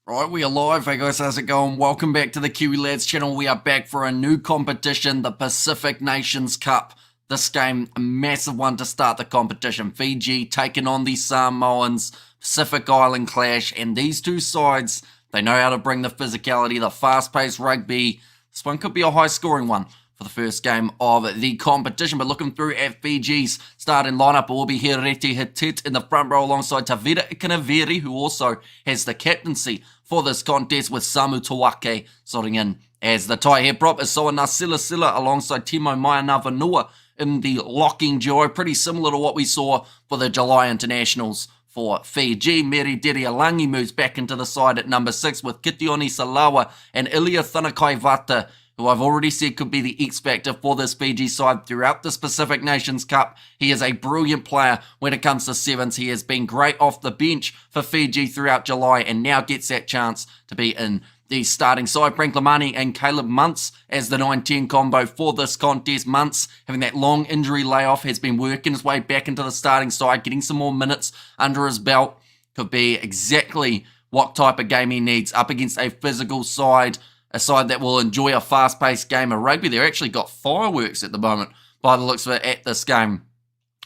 Right, we are live. Hey guys, how's it going? Welcome back to the Kiwi Lads channel. We are back for a new competition, the Pacific Nations Cup. This game, a massive one to start the competition. Fiji taking on the Samoans, Pacific Island clash, and these two sides, they know how to bring the physicality, the fast-paced rugby. This one could be a high-scoring one for the first game of the competition. But looking through at Fiji's starting lineup, it will be Hereti Hitit in the front row alongside Tavira Ikanaviri, who also has the captaincy for this contest, with Samu Tawake sorting in as the tie head prop. Is Soana Sila alongside Timo Maia in the locking duo, pretty similar to what we saw for the July internationals for Fiji. Meri Derialangi moves back into the side at number 6 with Kitioni Salawa and Ilia Thanakaivata, who I've already said could be the X-factor for this Fiji side throughout this Pacific Nations Cup. He is a brilliant player when it comes to sevens. He has been great off the bench for Fiji throughout July and now gets that chance to be in the starting side. Frank Lamani and Caleb Muntz as the 9-10 combo for this contest. Muntz, having that long injury layoff, has been working his way back into the starting side, getting some more minutes under his belt. Could be exactly what type of game he needs up against a physical side, a side that will enjoy a fast-paced game of rugby. They've actually got fireworks at the moment, by the looks of it, at this game.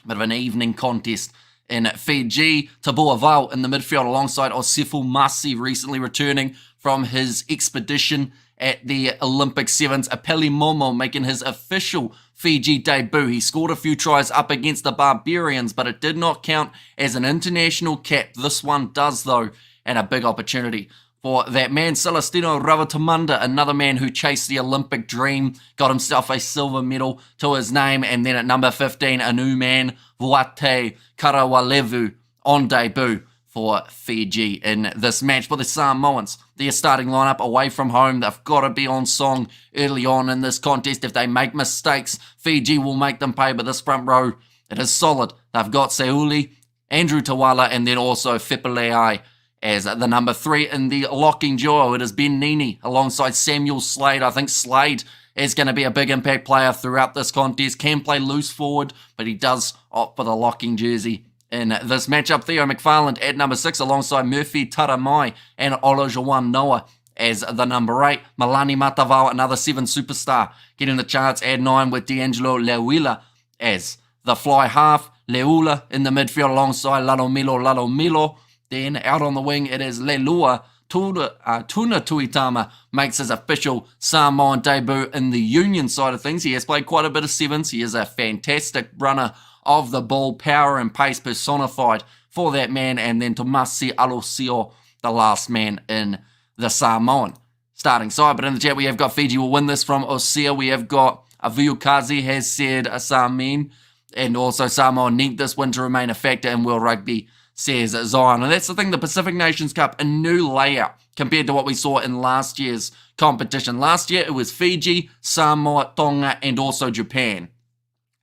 Bit of an evening contest in Fiji. Tabua Val in the midfield alongside Osifu Masi, recently returning from his expedition at the Olympic Sevens. Apeli Momo making his official Fiji debut. He scored a few tries up against the Barbarians, but it did not count as an international cap. This one does, though, and a big opportunity for that man. Celestino Ravatamunda, another man who chased the Olympic dream, got himself a silver medal to his name. And then at number 15, a new man, Vuate Karawalevu, on debut for Fiji in this match. For the Samoans, their starting lineup away from home, they've got to be on song early on in this contest. If they make mistakes, Fiji will make them pay, but this front row, it is solid. They've got Seuli, Andrew Tawala, and then also Fipaleai as the number 3 in the locking duo. It is Ben Nini alongside Samuel Slade. I think Slade is going to be a big impact player throughout this contest. Can play loose forward, but he does opt for the locking jersey in this matchup. Theo McFarland at number 6 alongside Murphy Taramai and Olajuwon Noah as the number 8. Malani Matavao, another 7 superstar, getting the chance at 9 with D'Angelo Leuila as the fly half. Leula in the midfield alongside Lalomilo. Then out on the wing, it is Lelua. Tuna Tuitama makes his official Samoan debut in the union side of things. He has played quite a bit of sevens. He is a fantastic runner of the ball, power and pace personified for that man. And then Tomasi Alosio, the last man in the Samoan starting side. But in the chat, we have got Fiji will win this from Osea. We have got Aviukazi has said Samin, and also Samoa need this win to remain a factor in World Rugby, says Zion. And that's the thing, the Pacific Nations Cup, a new layout compared to what we saw in last year's competition. Last year, it was Fiji, Samoa, Tonga, and also Japan.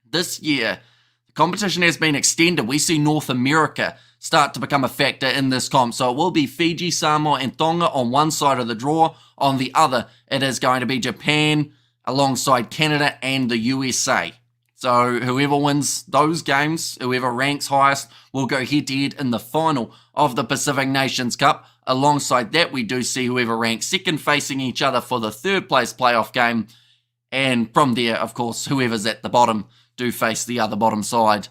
This year, the competition has been extended. We see North America start to become a factor in this comp. So it will be Fiji, Samoa, and Tonga on one side of the draw. On the other, it is going to be Japan alongside Canada and the USA. So whoever wins those games, whoever ranks highest, will go head-to-head in the final of the Pacific Nations Cup. Alongside that, we do see whoever ranks second facing each other for the third place playoff game. And from there, of course, whoever's at the bottom do face the other bottom side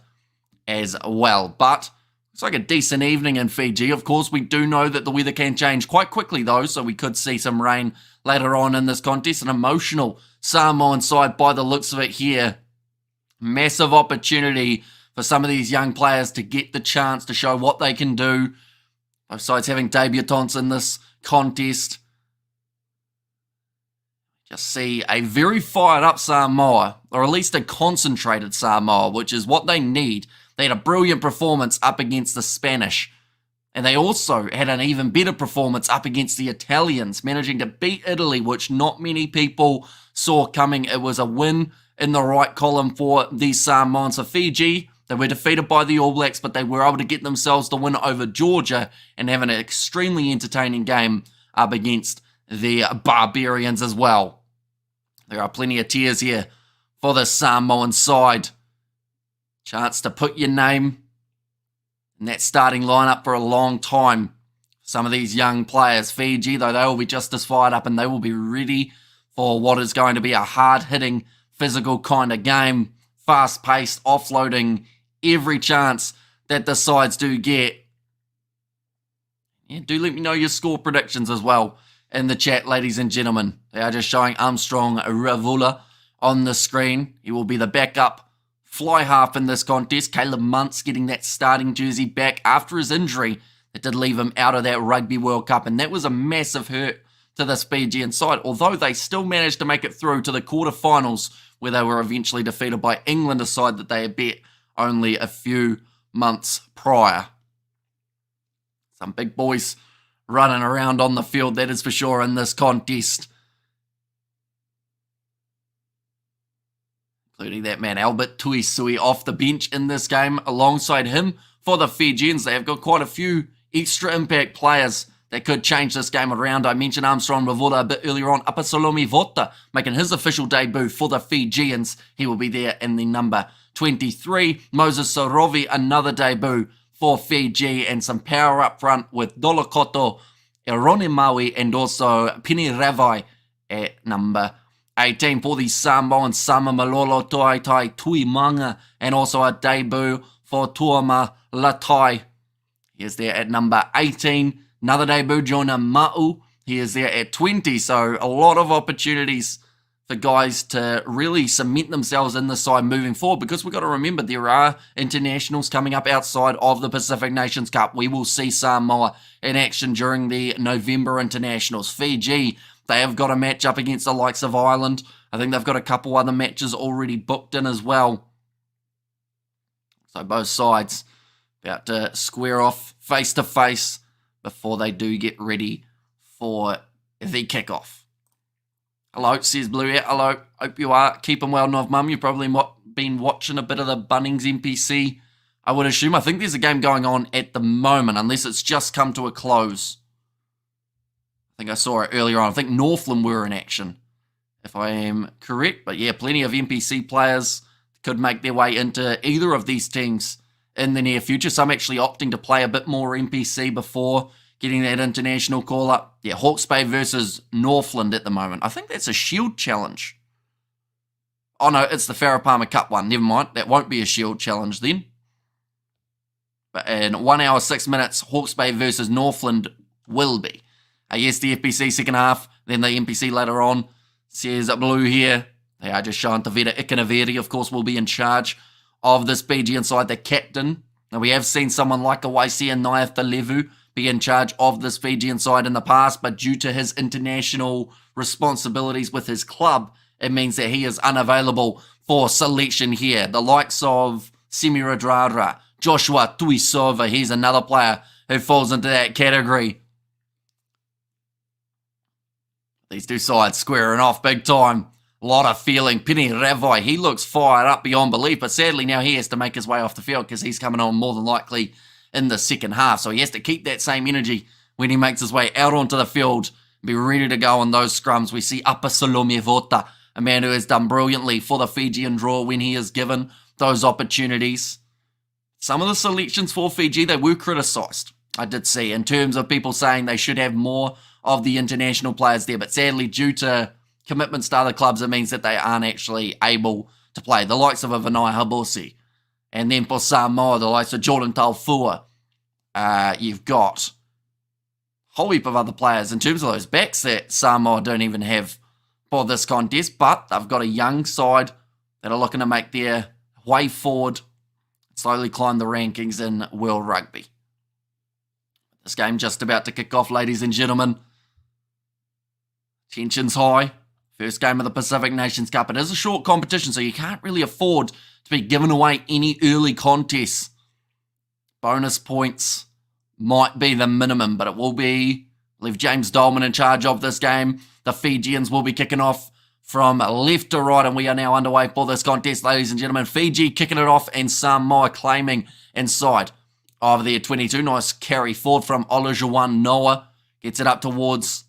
as well. But it's like a decent evening in Fiji. Of course, we do know that the weather can change quite quickly, though, so we could see some rain later on in this contest. An emotional Samoan side by the looks of it here. Massive opportunity for some of these young players to get the chance to show what they can do. Both sides having debutants in this contest. Just see a very fired up Samoa, or at least a concentrated Samoa, which is what they need. They had a brilliant performance up against the Spanish. And they also had an even better performance up against the Italians, managing to beat Italy, which not many people saw coming. It was a win in the right column for the Samoans. For Fiji, they were defeated by the All Blacks, but they were able to get themselves the win over Georgia and have an extremely entertaining game up against the Barbarians as well. There are plenty of tears here for the Samoan side. Chance to put your name in that starting lineup for a long time some of these young players. Fiji, though, they will be just as fired up and they will be ready for what is going to be a hard-hitting, physical kind of game. Fast-paced, offloading every chance that the sides do get. Yeah, do let me know your score predictions as well in the chat, ladies and gentlemen. They are just showing Armstrong Ravula on the screen. He will be the backup fly half in this contest. Caleb Muntz getting that starting jersey back after his injury that did leave him out of that Rugby World Cup, and that was a massive hurt to this Fijian side, although they still managed to make it through to the quarterfinals, where they were eventually defeated by England, a side that they had beat only a few months prior. Some big boys running around on the field, that is for sure, in this contest. Including that man, Albert Tuisui, off the bench in this game. Alongside him, for the Fijians, they have got quite a few extra impact players that could change this game around. I mentioned Armstrong Ravula a bit earlier on. Apasalomi Vota making his official debut for the Fijians. He will be there in the number 23. Moses Sorovi, another debut for Fiji, and some power up front with Dolokoto, Eroni Maui, and also Pini Ravai at number 18 for the Samoan Sama Malolo Tai Tuimanga, and also a debut for Tuama Latai. He is there at number 18. Another debut, Jonah Ma'u. He is there at 20. So a lot of opportunities for guys to really cement themselves in the side moving forward, because we've got to remember there are internationals coming up outside of the Pacific Nations Cup. We will see Samoa in action during the November internationals. Fiji, they have got a match up against the likes of Ireland. I think they've got a couple other matches already booked in as well. So both sides about to square off face to face before they do get ready for the kickoff. Hello, says Blue Air. Hello, hope you are keeping well, Nov Mum. You've probably been watching a bit of the Bunnings NPC, I would assume. I think there's a game going on at the moment, unless it's just come to a close. I think I saw it earlier on. I think Northland were in action, if I am correct. But yeah, plenty of NPC players could make their way into either of these teams in the near future. Some actually opting to play a bit more NPC before getting that international call-up. Yeah, Hawke's Bay versus Northland at the moment. I think that's a Shield challenge. Oh no, it's the Farah Palmer Cup one. Never mind, that won't be a Shield challenge then. But in 1 hour, 6 minutes, Hawke's Bay versus Northland will be. Yes, the FPC second half, then the NPC later on. Says Blue here. They are just showing Tavita Ikanaveri, of course, will be in charge of this Fijian side, the captain. Now, we have seen someone like Awaisi and Naif Levu be in charge of this Fijian side in the past, but due to his international responsibilities with his club, it means that he is unavailable for selection here. The likes of Semi Radrara, Joshua Tuisova, he's another player who falls into that category. These two sides squaring off big time. A lot of feeling. Pini Ravai, he looks fired up beyond belief, but sadly now he has to make his way off the field because he's coming on more than likely in the second half. So he has to keep that same energy when he makes his way out onto the field and be ready to go on those scrums. We see Apasalomi Vota, a man who has done brilliantly for the Fijian draw when he is given those opportunities. Some of the selections for Fiji, they were criticised, I did see, in terms of people saying they should have more of the international players there, but sadly due to commitments to other clubs, it means that they aren't actually able to play. The likes of a Vanai Habosi, and then for Samoa, the likes of Jordan Taufua. You've got a whole heap of other players in terms of those backs that Samoa don't even have for this contest, but they've got a young side that are looking to make their way forward, slowly climb the rankings in World Rugby. This game just about to kick off, ladies and gentlemen. Tension's high. First game of the Pacific Nations Cup. It is a short competition, so you can't really afford to be giving away any early contests. Bonus points might be the minimum, but it will be, I believe, James Dolman in charge of this game. The Fijians will be kicking off from left to right, and we are now underway for this contest, ladies and gentlemen. Fiji kicking it off, and Samoa claiming inside of their 22. Nice carry forward from Olajuwon Noah. Gets it up towards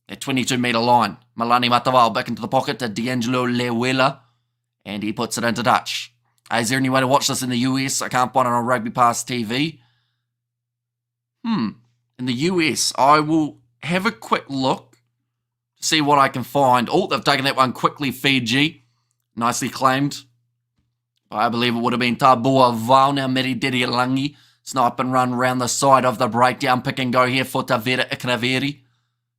that 22-metre line. Malani Matawao back into the pocket to D'Angelo Lewela, and he puts it into touch. Is there any way to watch this in the US? I can't find it on Rugby Pass TV. in the US, I will have a quick look to see what I can find. Oh, they've taken that one quickly, Fiji. Nicely claimed. I believe it would have been Tabua Vauna Meridirilangi. Snipe and run round the side of the breakdown. Pick and go here for Tavera Iknaveri.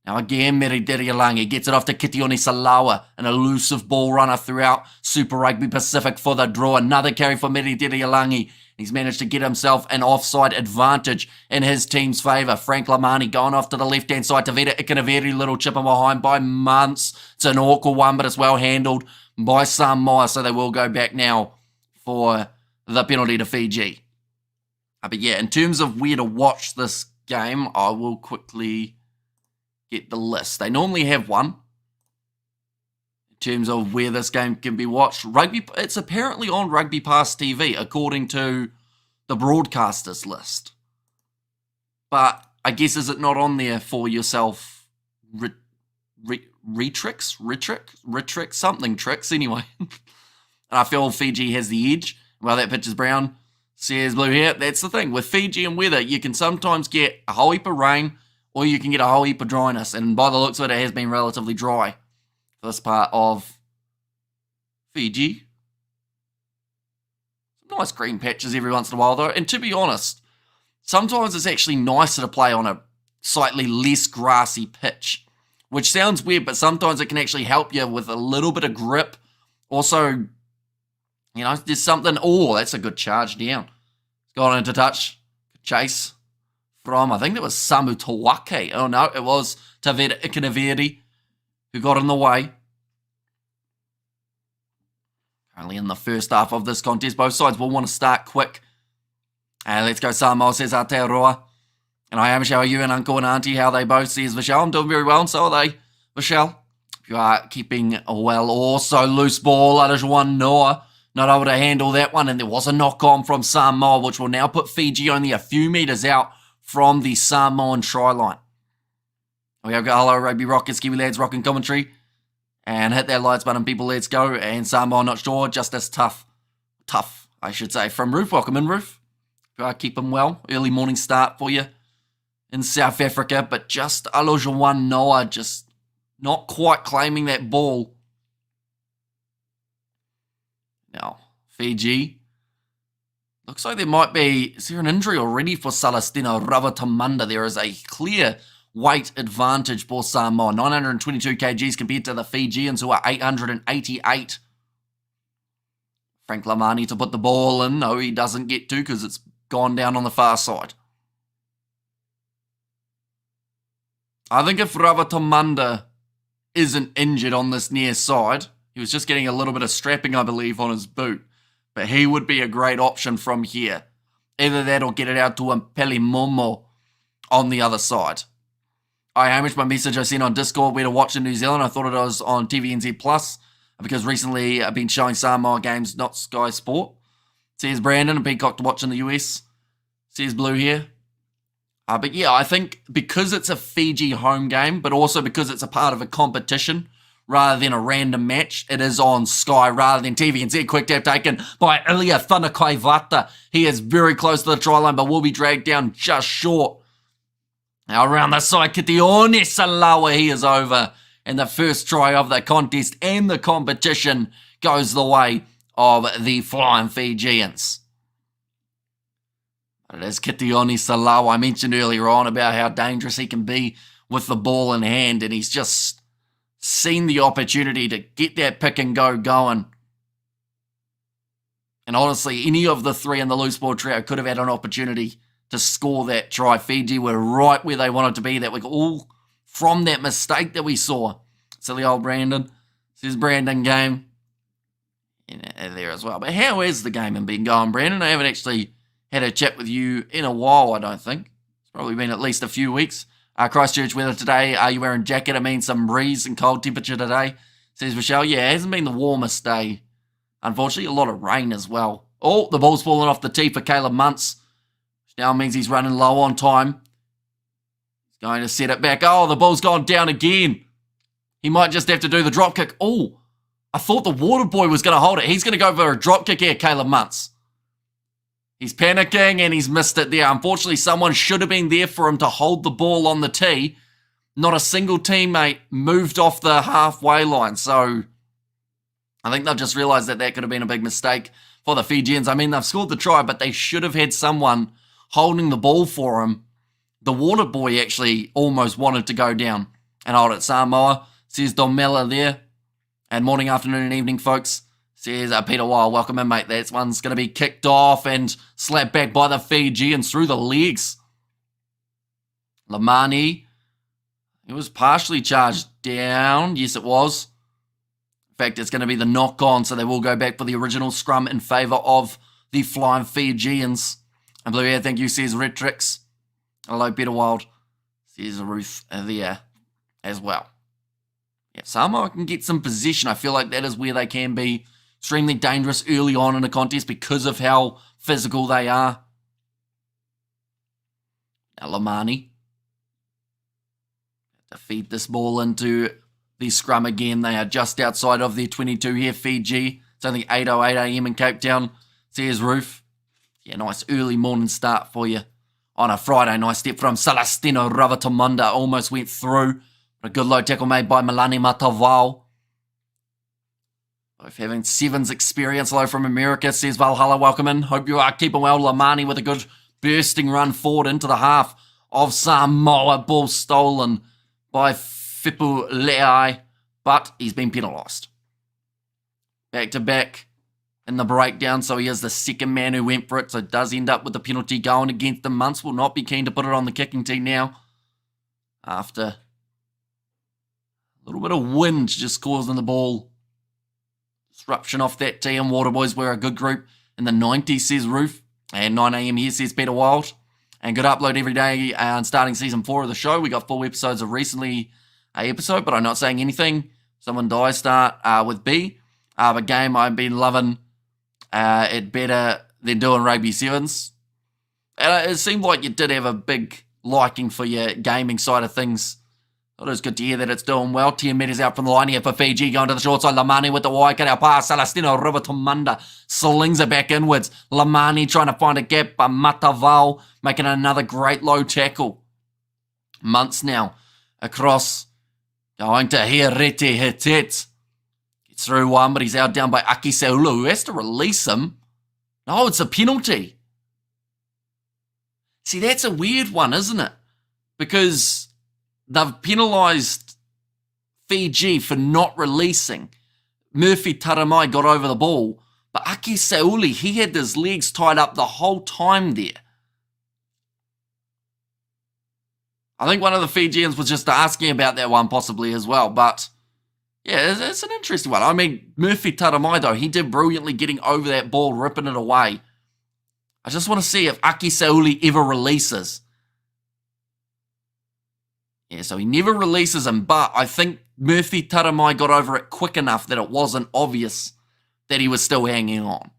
Now again, Meridirilangi gets it off to Kitioni Salawa. An elusive ball runner throughout Super Rugby Pacific for the draw. Another carry for Meridirilangi. He's managed to get himself an offside advantage in his team's favour. Frank Lamani going off to the left-hand side. Tavera Iknaveri, little chip in behind by months. It's an awkward one, but it's well handled by Samoa. So they will go back now for the penalty to Fiji. But yeah, in terms of where to watch this game, I will quickly get the list. They normally have one in terms of where this game can be watched. It's apparently on Rugby Pass TV, according to the broadcasters list. But I guess, is it not on there for yourself? Retricks, something tricks anyway. And I feel Fiji has the edge. Well, that pitch is brown. Says blue here. That's the thing. With Fiji and weather, you can sometimes get a whole heap of rain or you can get a whole heap of dryness. And by the looks of it, it has been relatively dry for this part of Fiji. Some nice green patches every once in a while, though. And to be honest, sometimes it's actually nicer to play on a slightly less grassy pitch, which sounds weird, but sometimes it can actually help you with a little bit of grip. Also, you know, there's something. Oh, that's a good charge down. It's gone into touch. Chase from, I think that was Samu Tawake. Oh, no, it was Tavera Iknaveri who got in the way. Currently in the first half of this contest. Both sides will want to start quick. Let's go Samoa, says Aotearoa. And I am, how are you and Uncle and Auntie? How are they both? Says Vishal. I'm doing very well, and so are they, Vishal. If you are keeping well. Also, loose ball. Arajuan Noah not able to handle that one, and there was a knock-on from Samoa, which will now put Fiji only a few metres out from the Samoan try line. We have got Hello Rugby Rockets, Kiwi Lads, Rockin' Commentary, and hit that lights button, people, let's go. And Samoa, not sure, just as tough, I should say, from Roof. Welcome in, Roof. If you are keeping well, early morning start for you in South Africa, but just Alojawan Noah just not quite claiming that ball. Now, Fiji, looks like there might be, is there an injury already for Celestino Ravatamunda? There is a clear weight advantage for Samoa, 922 kgs compared to the Fijians who are 888. Frank Lamani to put the ball in. No, he doesn't get to because it's gone down on the far side. I think if Ravatamunda isn't injured on this near side, he was just getting a little bit of strapping, I believe, on his boot. But he would be a great option from here. Either that or get it out to Impeli Momo on the other side. I Hamish, my message I sent on Discord where to watch in New Zealand. I thought it was on TVNZ Plus because recently I've been showing Samoa games, not Sky Sport. Says Brandon, and Peacock to watch in the US. Says Blue here. But yeah, I think because it's a Fiji home game, but also because it's a part of a competition, rather than a random match, it is on Sky rather than TVNZ. Quick tap taken by Ilya Thunakaivata. He is very close to the try line, but will be dragged down just short. Now around the side, Kitione Salawa, he is over. And the first try of the contest and the competition goes the way of the Flying Fijians. But it is Kitione Salawa. I mentioned earlier on about how dangerous he can be with the ball in hand, and he's just seen the opportunity to get that pick and go going. And honestly, any of the three in the loose ball trio could have had an opportunity to score that try. Fiji were right where they wanted to be. That was all from that mistake that we saw. Silly old Brandon. Says Brandon game. There as well. But how is the game been going, Brandon? I haven't actually had a chat with you in a while, I don't think. It's probably been at least a few weeks. Christchurch weather today. Are you wearing a jacket? It means some breeze and cold temperature today. Says Michelle. Yeah, it hasn't been the warmest day. Unfortunately, a lot of rain as well. Oh, the ball's falling off the tee for Caleb Muntz. Which now means he's running low on time. He's going to set it back. Oh, the ball's gone down again. He might just have to do the drop kick. Oh, I thought the water boy was going to hold it. He's going to go for a drop kick here, Caleb Muntz. He's panicking and he's missed it there. Unfortunately, someone should have been there for him to hold the ball on the tee. Not a single teammate moved off the halfway line. So I think they've just realised that could have been a big mistake for the Fijians. I mean, they've scored the try, but they should have had someone holding the ball for him. The water boy actually almost wanted to go down and hold it. Samoa, says Domela there. And morning, afternoon, and evening, folks. Says Peter Weil, welcome in, mate. That one's going to be kicked off and slapped back by the Fijians through the legs. Lamani, it was partially charged down. Yes, it was. In fact, it's going to be the knock-on, so they will go back for the original scrum in favour of the Flying Fijians. And Blue Air, thank you, says Retrix. Hello, Peter Wild, says Ruth there as well. Yeah, Samoa can get some position. I feel like that is where they can be extremely dangerous early on in a contest because of how physical they are. Now, Lamani to feed this ball into the scrum again. They are just outside of their 22 here, Fiji. It's only 8:08 a.m. in Cape Town. Says Roof. Yeah, nice early morning start for you on a Friday. Nice step from Celestino Ravatamunda. Almost went through. A good low tackle made by Milani Matavao. Both having sevens experience. Hello from America, says Valhalla. Welcome in. Hope you are keeping well. Lamani with a good bursting run forward into the half of Samoa. Ball stolen by Fipu Leai, but he's been penalised. Back to back in the breakdown, so he is the second man who went for it, so does end up with the penalty going against the Munts. Will not be keen to put it on the kicking tee now. After a little bit of wind just causing the ball disruption off that tee, and Waterboys were a good group in the 90s, says Roof. And 9 a.m. here, says Peter Wild. And good upload every day starting season 4 of the show. We got 4 episodes of recently a episode, but I'm not saying anything. Someone die start with B. A game I've been loving it better than doing Rugby Sevens. And it seemed like you did have a big liking for your gaming side of things. It was good to hear that it's doing well. 10 metres out from the line here for Fiji. Going to the short side. Lamani with the wide cut out pass. Celestino Rivatomunda slings it back inwards. Lamani trying to find a gap. But Matavao making another great low tackle. Munts now across. Going to Hirete Hitet. Gets through one, but he's out down by Aki Seulu, who has to release him. No, it's a penalty. See, that's a weird one, isn't it? Because they've penalised Fiji for not releasing. Murphy Taramai got over the ball, but Aki Seuli, he had his legs tied up the whole time there. I think one of the Fijians was just asking about that one possibly as well, but yeah, it's an interesting one. I mean, Murphy Taramai, though, he did brilliantly getting over that ball, ripping it away. I just want to see if Aki Seuli ever releases. Yeah, so he never releases him, but I think Murphy Taramai got over it quick enough that it wasn't obvious that he was still hanging on.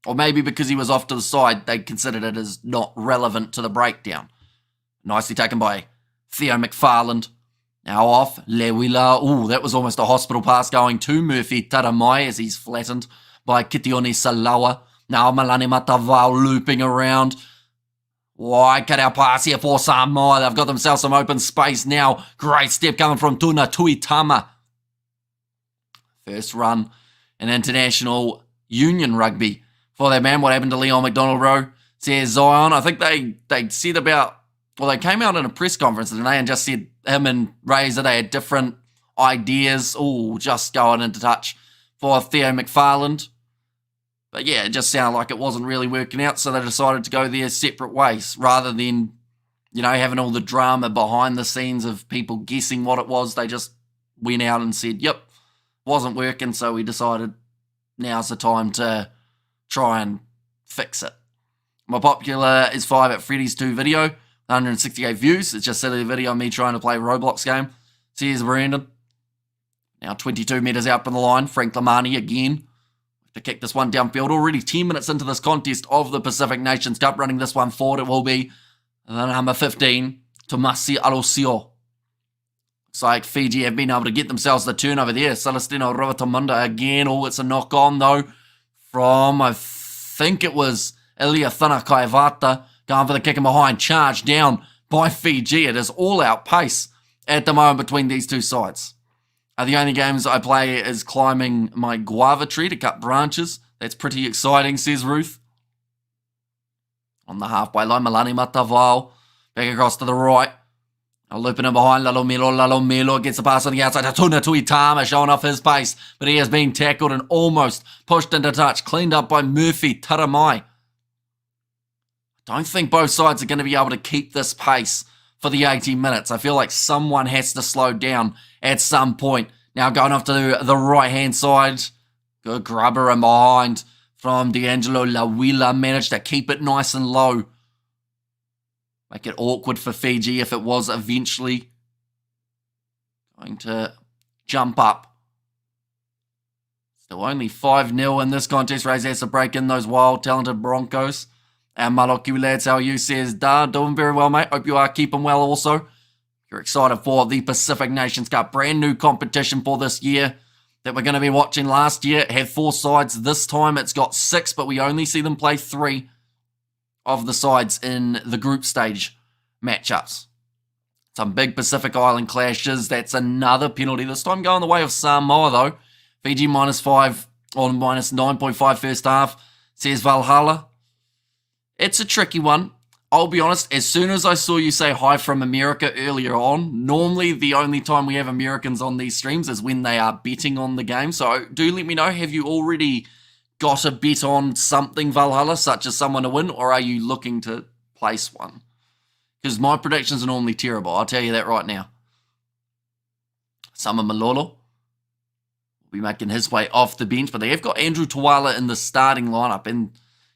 Or maybe because he was off to the side, they considered it as not relevant to the breakdown. Nicely taken by Theo McFarland. Now off, Lewila. Ooh, that was almost a hospital pass going to Murphy Taramai as he's flattened by Kitione Salawa. Now Malani Matavao looping around. Wide cut out pass here for Samoa. They've got themselves some open space now. Great step coming from Tuna Tuitama. First run in international union rugby for that man. What happened to Leon McDonald, bro? Says Zion. I think they said about, well, they came out in a press conference today and just said him and Razor, they had different ideas. Oh, just going into touch for Theo McFarland. But yeah, it just sounded like it wasn't really working out, so they decided to go their separate ways rather than, you know, having all the drama behind the scenes of people guessing what it was. They just went out and said, yep, wasn't working, so we decided now's the time to try and fix it. My popular is 5 at Freddy's 2 video, 168 views. It's just a silly video of me trying to play a Roblox game. So here's Brandon. Now 22 metres out from the line. Frank Lamani again to kick this one downfield. Already 10 minutes into this contest of the Pacific Nations Cup. Running this one forward, it will be the number 15, Tomasi Alosio. Looks like Fiji have been able to get themselves the turnover there. Celestino Rivatomunda again. Oh, it's a knock on though from, I think it was Ilia Thana Kaivata going for the kick and behind, charge down by Fiji. It is all out pace at the moment between these two sides. The only games I play is climbing my guava tree to cut branches. That's pretty exciting, says Ruth. On the halfway line, Malani Matavao back across to the right. Looping in behind, Lalomelo gets the pass on the outside. Hatuna Tuitama showing off his pace, but he has been tackled and almost pushed into touch. Cleaned up by Murphy Taramai. Don't think both sides are going to be able to keep this pace for the 80 minutes. I feel like someone has to slow down at some point. Now going off to the right-hand side. Good grubber in behind from D'Angelo Lawila. Managed to keep it nice and low. Make it awkward for Fiji if it was eventually going to jump up. Still only 5-0 in this contest. Rays has to break in those wild, talented Broncos. And Maloki lads, how are you? Says, doing very well, mate. Hope you are keeping well also. You're excited for the Pacific Nations Cup. Brand new competition for this year that we're going to be watching. Last year it had 4 sides. This time it's got 6, but we only see them play 3 of the sides in the group stage matchups. Some big Pacific Island clashes. That's another penalty. This time going the way of Samoa, though. Fiji -5 or -9.5 first half, says Valhalla. It's a tricky one. I'll be honest, as soon as I saw you say hi from America earlier on, normally the only time we have Americans on these streams is when they are betting on the game. So do let me know, have you already got a bet on something, Valhalla, such as someone to win, or are you looking to place one? Because my predictions are normally terrible, I'll tell you that right now. Sama Malolo will be making his way off the bench, but they have got Andrew Tawala in the starting lineup, and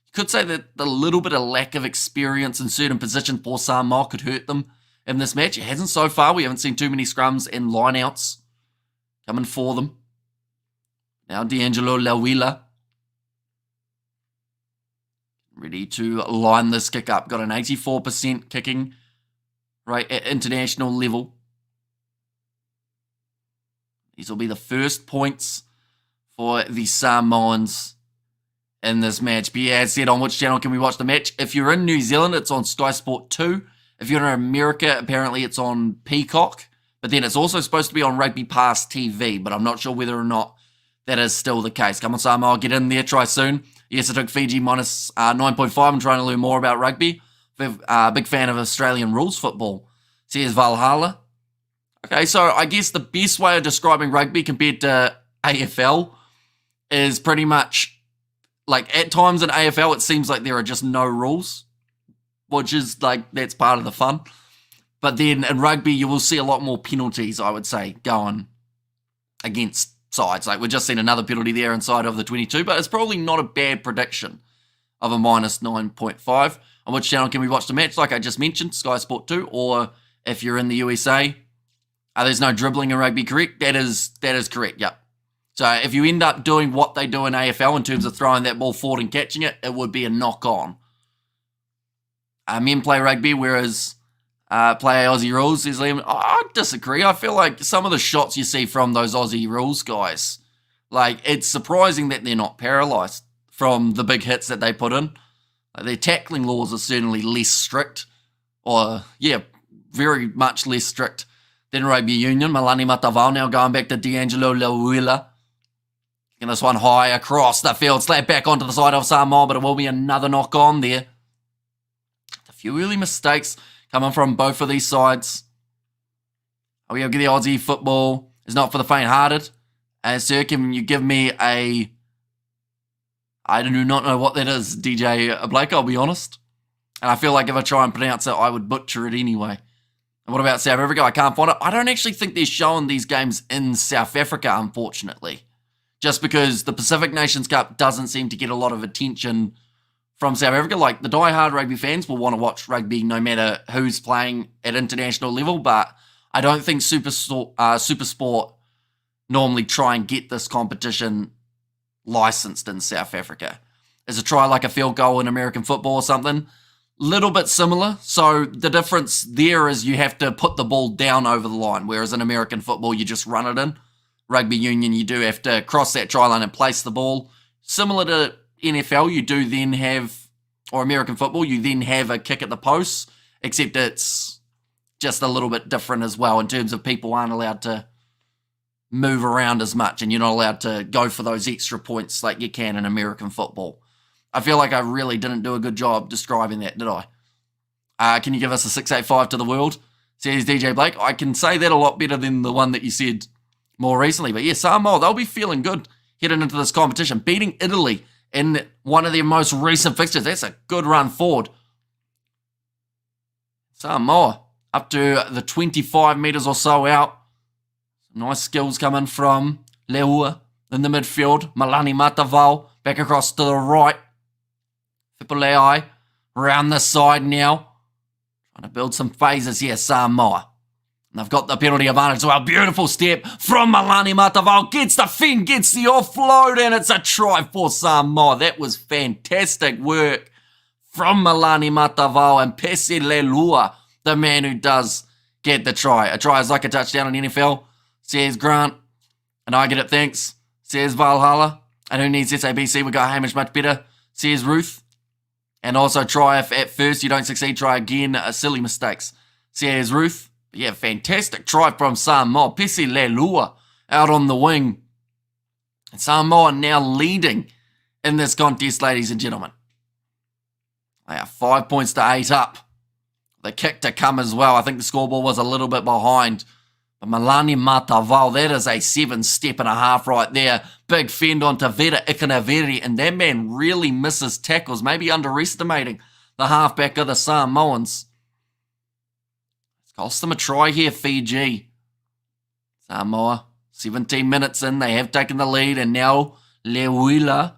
you could say that the little bit of lack of experience in certain positions for Samoa could hurt them in this match. It hasn't so far. We haven't seen too many scrums and lineouts coming for them. Now D'Angelo Lawila ready to line this kick up. Got an 84% kicking right at international level. These will be the first points for the Samoans in this match. But yeah, as said, on which channel can we watch the match? If you're in New Zealand, it's on Sky Sport 2. If you're in America, apparently it's on Peacock. But then it's also supposed to be on Rugby Pass TV, but I'm not sure whether or not that is still the case. Come on, Samoa, get in there, try soon. Yes, I took Fiji -9.5. I'm trying to learn more about rugby. Big fan of Australian rules football. Says Valhalla. Okay, so I guess the best way of describing rugby compared to AFL is pretty much, like, at times in AFL it seems like there are just no rules, which is, like, that's part of the fun. But then in rugby you will see a lot more penalties, I would say, going against sides. Like, we've just seen another penalty there inside of the 22, but it's probably not a bad prediction of a -9.5. On which channel can we watch the match? Like I just mentioned, Sky Sport 2, or if you're in the USA, there's no dribbling in rugby, correct? That is correct, yep. So if you end up doing what they do in AFL in terms of throwing that ball forward and catching it, it would be a knock-on. Men play rugby, whereas play Aussie rules. Is Liam. I disagree. I feel like some of the shots you see from those Aussie rules guys, like, it's surprising that they're not paralysed from the big hits that they put in. Like, their tackling laws are certainly less strict, or, yeah, very much less strict than rugby union. Malani Matavao now going back to D'Angelo Lawila. And this one high across the field, slap back onto the side of Samoa, but it will be another knock on there. A few early mistakes coming from both of these sides. We have the Aussie football is not for the faint-hearted. Sir, can you give me a... I do not know what that is, DJ Blake, I'll be honest. And I feel like if I try and pronounce it, I would butcher it anyway. And what about South Africa? I can't find it. I don't actually think they're showing these games in South Africa, unfortunately. Just because the Pacific Nations Cup doesn't seem to get a lot of attention from South Africa. Like, the die-hard rugby fans will want to watch rugby no matter who's playing at international level, but I don't think Super Sport normally try and get this competition licensed in South Africa. Is a try like a field goal in American football or something? Little bit similar. So the difference there is you have to put the ball down over the line, whereas in American football you just run it in. Rugby union, you do have to cross that try line and place the ball. Similar to NFL, you do then have, or American football, you then have a kick at the post, except it's just a little bit different as well in terms of people aren't allowed to move around as much and you're not allowed to go for those extra points like you can in American football. I feel like I really didn't do a good job describing that, did I? Can you give us a 685 to the world? Says DJ Blake. I can say that a lot better than the one that you said more recently. But yeah, Samoa, they'll be feeling good heading into this competition. Beating Italy in one of their most recent fixtures. That's a good run forward. Samoa up to the 25 metres or so out. Nice skills coming from Leua in the midfield. Malani Matavao back across to the right. Fipulei around the side now. Trying to build some phases here, Samoa. And they've got the penalty advantage as well. Beautiful step from Malani Matavao. Gets the fin, gets the offload, and it's a try for Samoa. That was fantastic work from Malani Matavao and Pese Leilua, the man who does get the try. A try is like a touchdown in NFL, says Grant. And I get it, thanks, says Valhalla. And who needs SABC? We got Hamish much better, says Ruth. And also try if at first you don't succeed, try again. Silly mistakes, says Ruth. But yeah, fantastic try from Samoa. Pese Leilua out on the wing. And Samoa now leading in this contest, ladies and gentlemen. They are 5 points to 8 up. The kick to come as well. I think the scoreboard was a little bit behind. But Malani Matavao, that is a 7.5 right there. Big fend on Tavera Ikanaveri, and that man really misses tackles, maybe underestimating the halfback of the Samoans. It's cost them a try here, Fiji. Samoa, 17 minutes in, they have taken the lead, and now Leuila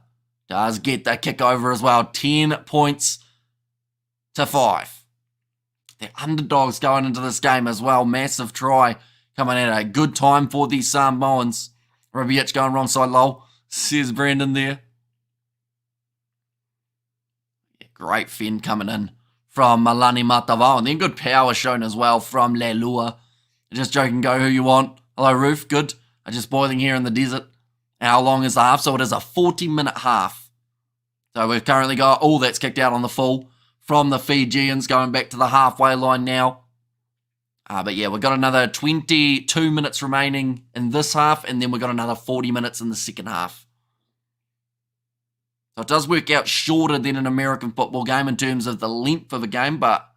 does get the kick over as well. 10 points to 5. The underdogs going into this game as well. Massive try coming at a good time for these Samoans. Rubic going wrong side low, says Brandon there. Yeah, great fend coming in from Malani Matavao. And then good power shown as well from Leilua. Just joking, go who you want. Hello, Roof, good. I'm just boiling here in the desert. And how long is the half? So it is a 40-minute half. So we've currently got, that's kicked out on the full from the Fijians, going back to the halfway line now. But yeah, we've got another 22 minutes remaining in this half, and then we've got another 40 minutes in the second half. So it does work out shorter than an American football game in terms of the length of a game, but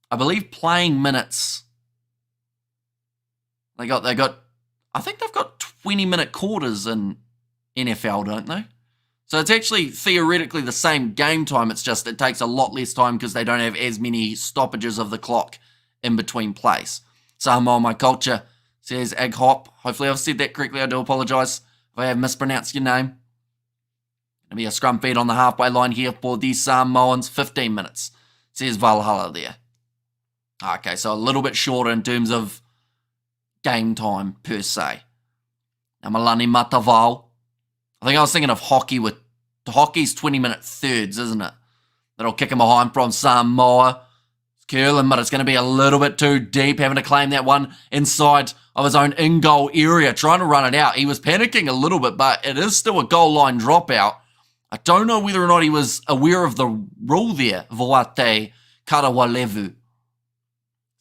I believe playing minutes, I think they've got 20-minute quarters in NFL, don't they? So it's actually theoretically the same game time, it's just it takes a lot less time because they don't have as many stoppages of the clock in between plays. Samoa My Culture says Egg Hop. Hopefully I've said that correctly. I do apologise if I have mispronounced your name. Going to be a scrum feed on the halfway line here for these Samoans. 15 minutes, says Valhalla there. Okay, so a little bit shorter in terms of game time per se. Now Malani Matavao. I think I was thinking of hockey with hockey's 20-minute thirds, isn't it? That'll kick him behind from Samoa. Curling, but it's going to be a little bit too deep, having to claim that one inside of his own in-goal area, trying to run it out. He was panicking a little bit, but it is still a goal line dropout. I don't know whether or not he was aware of the rule there, Voate Karawalevu. He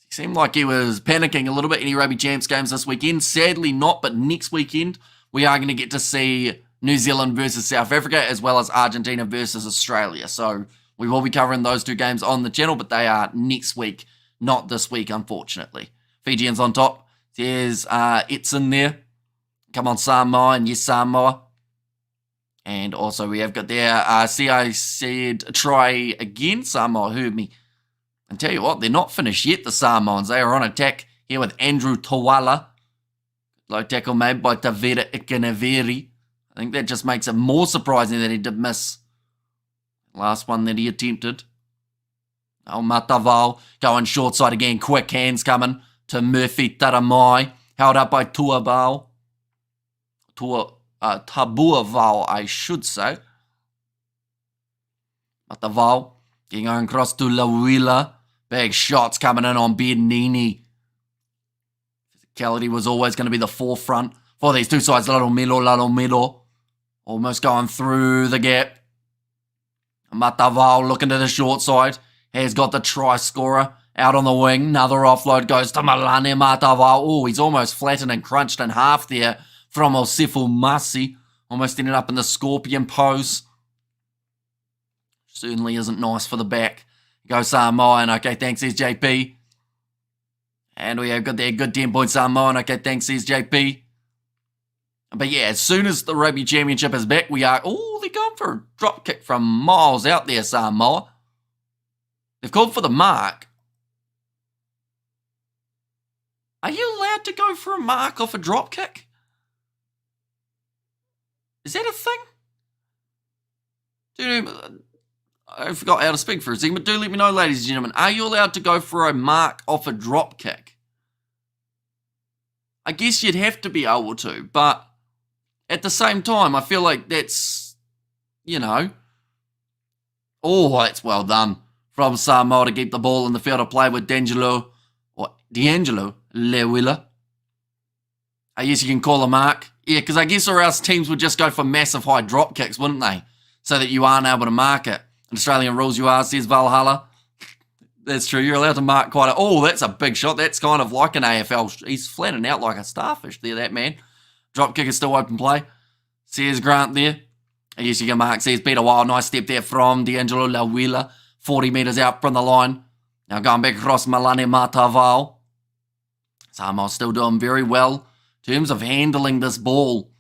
seemed like he was panicking a little bit. Any Rugby Champs games this weekend? Sadly not, but next weekend we are going to get to see New Zealand versus South Africa, as well as Argentina versus Australia. So we will be covering those two games on the channel, but they are next week, not this week, unfortunately. Fijians on top. There's It's in there. Come on, Samoa, and yes, Samoa. And also we have got there, CI said, try again. Samoa heard me. And tell you what, they're not finished yet, the Samoans. They are on attack here with Andrew Tawala. Low tackle made by Tavera Ikanaveri. I think that just makes it more surprising that he did miss last one that he attempted. Oh, Matavao going short side again. Quick hands coming to Murphy Taramai. Held up by Tabuavao, I should say. Matavao getting on across to Leuila. Big shots coming in on Bernini. Physicality was always going to be the forefront for these two sides. Lalo Milo. Almost going through the gap. Matavao looking to the short side. Has got the try scorer out on the wing. Another offload goes to Malane Matavao. Oh, he's almost flattened and crunched in half there from Osifu Masi. Almost ended up in the scorpion pose. Certainly isn't nice for the back. Goes Samoan. Okay, thanks, SJP. And we have got there good 10 points Samoan. Okay, thanks, SJP. But yeah, as soon as the Rugby Championship is back, we are... Oh, they're going for a drop kick from miles out there, Samoa. They've called for the mark. Are you allowed to go for a mark off a drop kick? Is that a thing? Dude, I forgot how to speak for a second, but do let me know, ladies and gentlemen. Are you allowed to go for a mark off a drop kick? I guess you'd have to be able to, but at the same time, I feel like that's, you know. Oh, that's well done from Samoa to keep the ball in the field of play with D'Angelo Lewilla. I guess you can call a mark. Yeah, because I guess or else teams would just go for massive high drop kicks, wouldn't they? So that you aren't able to mark it. In Australian rules you are, says Valhalla. That's true, you're allowed to mark quite a... Oh, that's a big shot. That's kind of like an AFL. He's flattened out like a starfish there, that man. Drop kick is still open play. Says Grant there. I guess you can mark. Says Peter Wild. Nice step there from D'Angelo Lawila. 40 metres out from the line. Now going back across Malane Matavao. Samoa still doing very well in terms of handling this ball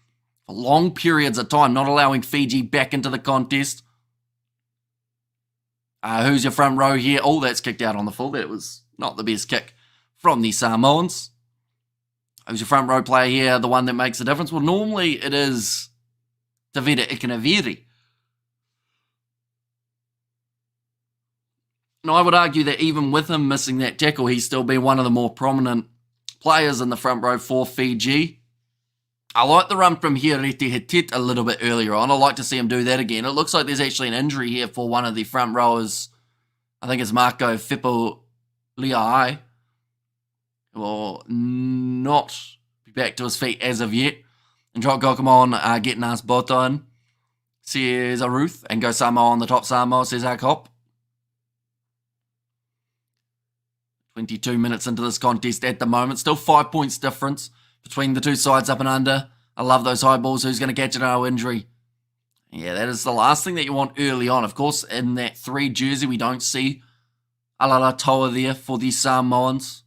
for long periods of time, not allowing Fiji back into the contest. Who's your front row here? Oh, that's kicked out on the full. That was not the best kick from the Samoans. Who's your front row player here? The one that makes a difference? Well, normally it is Tavita Ikanaviri. And I would argue that even with him missing that tackle, he's still been one of the more prominent players in the front row for Fiji. I like the run from Hiriti Hitit a little bit earlier on. I'd like to see him do that again. It looks like there's actually an injury here for one of the front rowers. I think it's Marco Fippo Liai. Will not be back to his feet as of yet. And Jock Gokamon getting us both on. Says Ruth and go Samoa on the top. Samoa says Akop. 22 minutes into this contest at the moment. Still 5 points difference between the two sides up and under. I love those high balls. Who's going to catch it? No injury. Yeah, that is the last thing that you want early on. Of course, in that 3 jersey, we don't see Alala Toa there for the Samoans.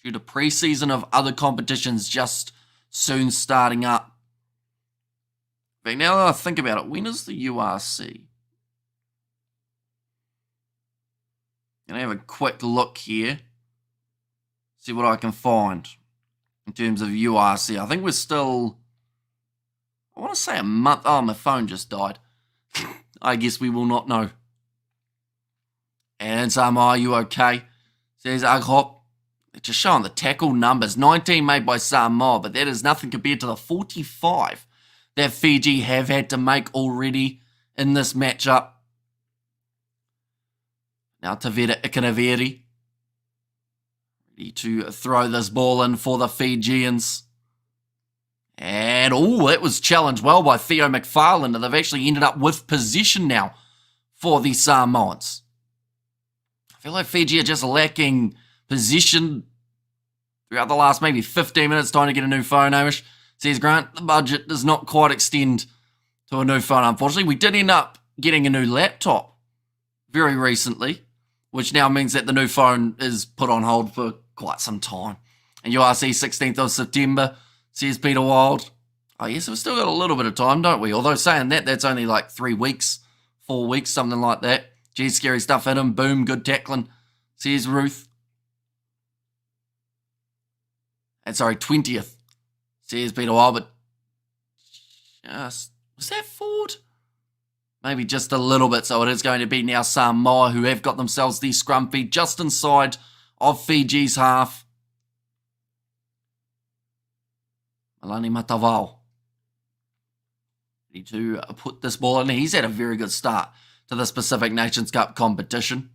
Due to pre-season of other competitions just soon starting up. But now that I think about it, when is the URC? Gonna have a quick look here. See what I can find in terms of URC. I think we're still, I want to say a month. Oh, my phone just died. I guess we will not know. And Samoa, are you okay? Says Aghop. It's just showing the tackle numbers. 19 made by Samoa, but that is nothing compared to the 45 that Fiji have had to make already in this matchup. Now Tavita Ikanaviri. Ready to throw this ball in for the Fijians. And, oh, that was challenged well by Theo McFarland. And they've actually ended up with possession now for the Samoans. I feel like Fiji are just lacking position throughout the last maybe 15 minutes. Time to get a new phone, Amish. Says Grant, the budget does not quite extend to a new phone. Unfortunately, we did end up getting a new laptop very recently, which now means that the new phone is put on hold for quite some time. And URC 16th of September, says Peter Wild. Oh yes, we've still got a little bit of time, don't we? Although saying that, that's only like 3 weeks, 4 weeks, something like that. Geez, scary stuff hit him. Boom, good tackling, says Ruth. And sorry, 20th, says Peter Wild, but just, was that forward? Maybe just a little bit, so it is going to be now Samoa who have got themselves the scrum feed just inside of Fiji's half. Malane Matavao. Ready to put this ball in. He's had a very good start to this Pacific Nations Cup competition.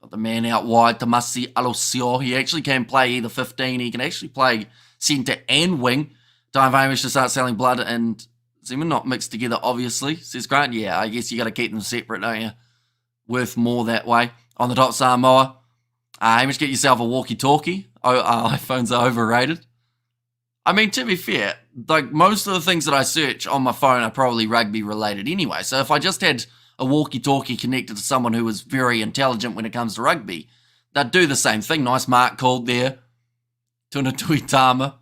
Got the man out wide, Tamasi Alosio. He actually can play either 15. He can actually play centre and wing. Time for Hamish to start selling blood and semen not mixed together, obviously. Says Grant, yeah, I guess you got to keep them separate, don't you? Worth more that way. On the top, Samoa. Hamish, get yourself a walkie-talkie. iPhones are overrated. I mean, to be fair, like most of the things that I search on my phone are probably rugby related anyway. So if I just had a walkie-talkie connected to someone who was very intelligent when it comes to rugby, they'd do the same thing. Nice mark called there. Tuna Tuitama.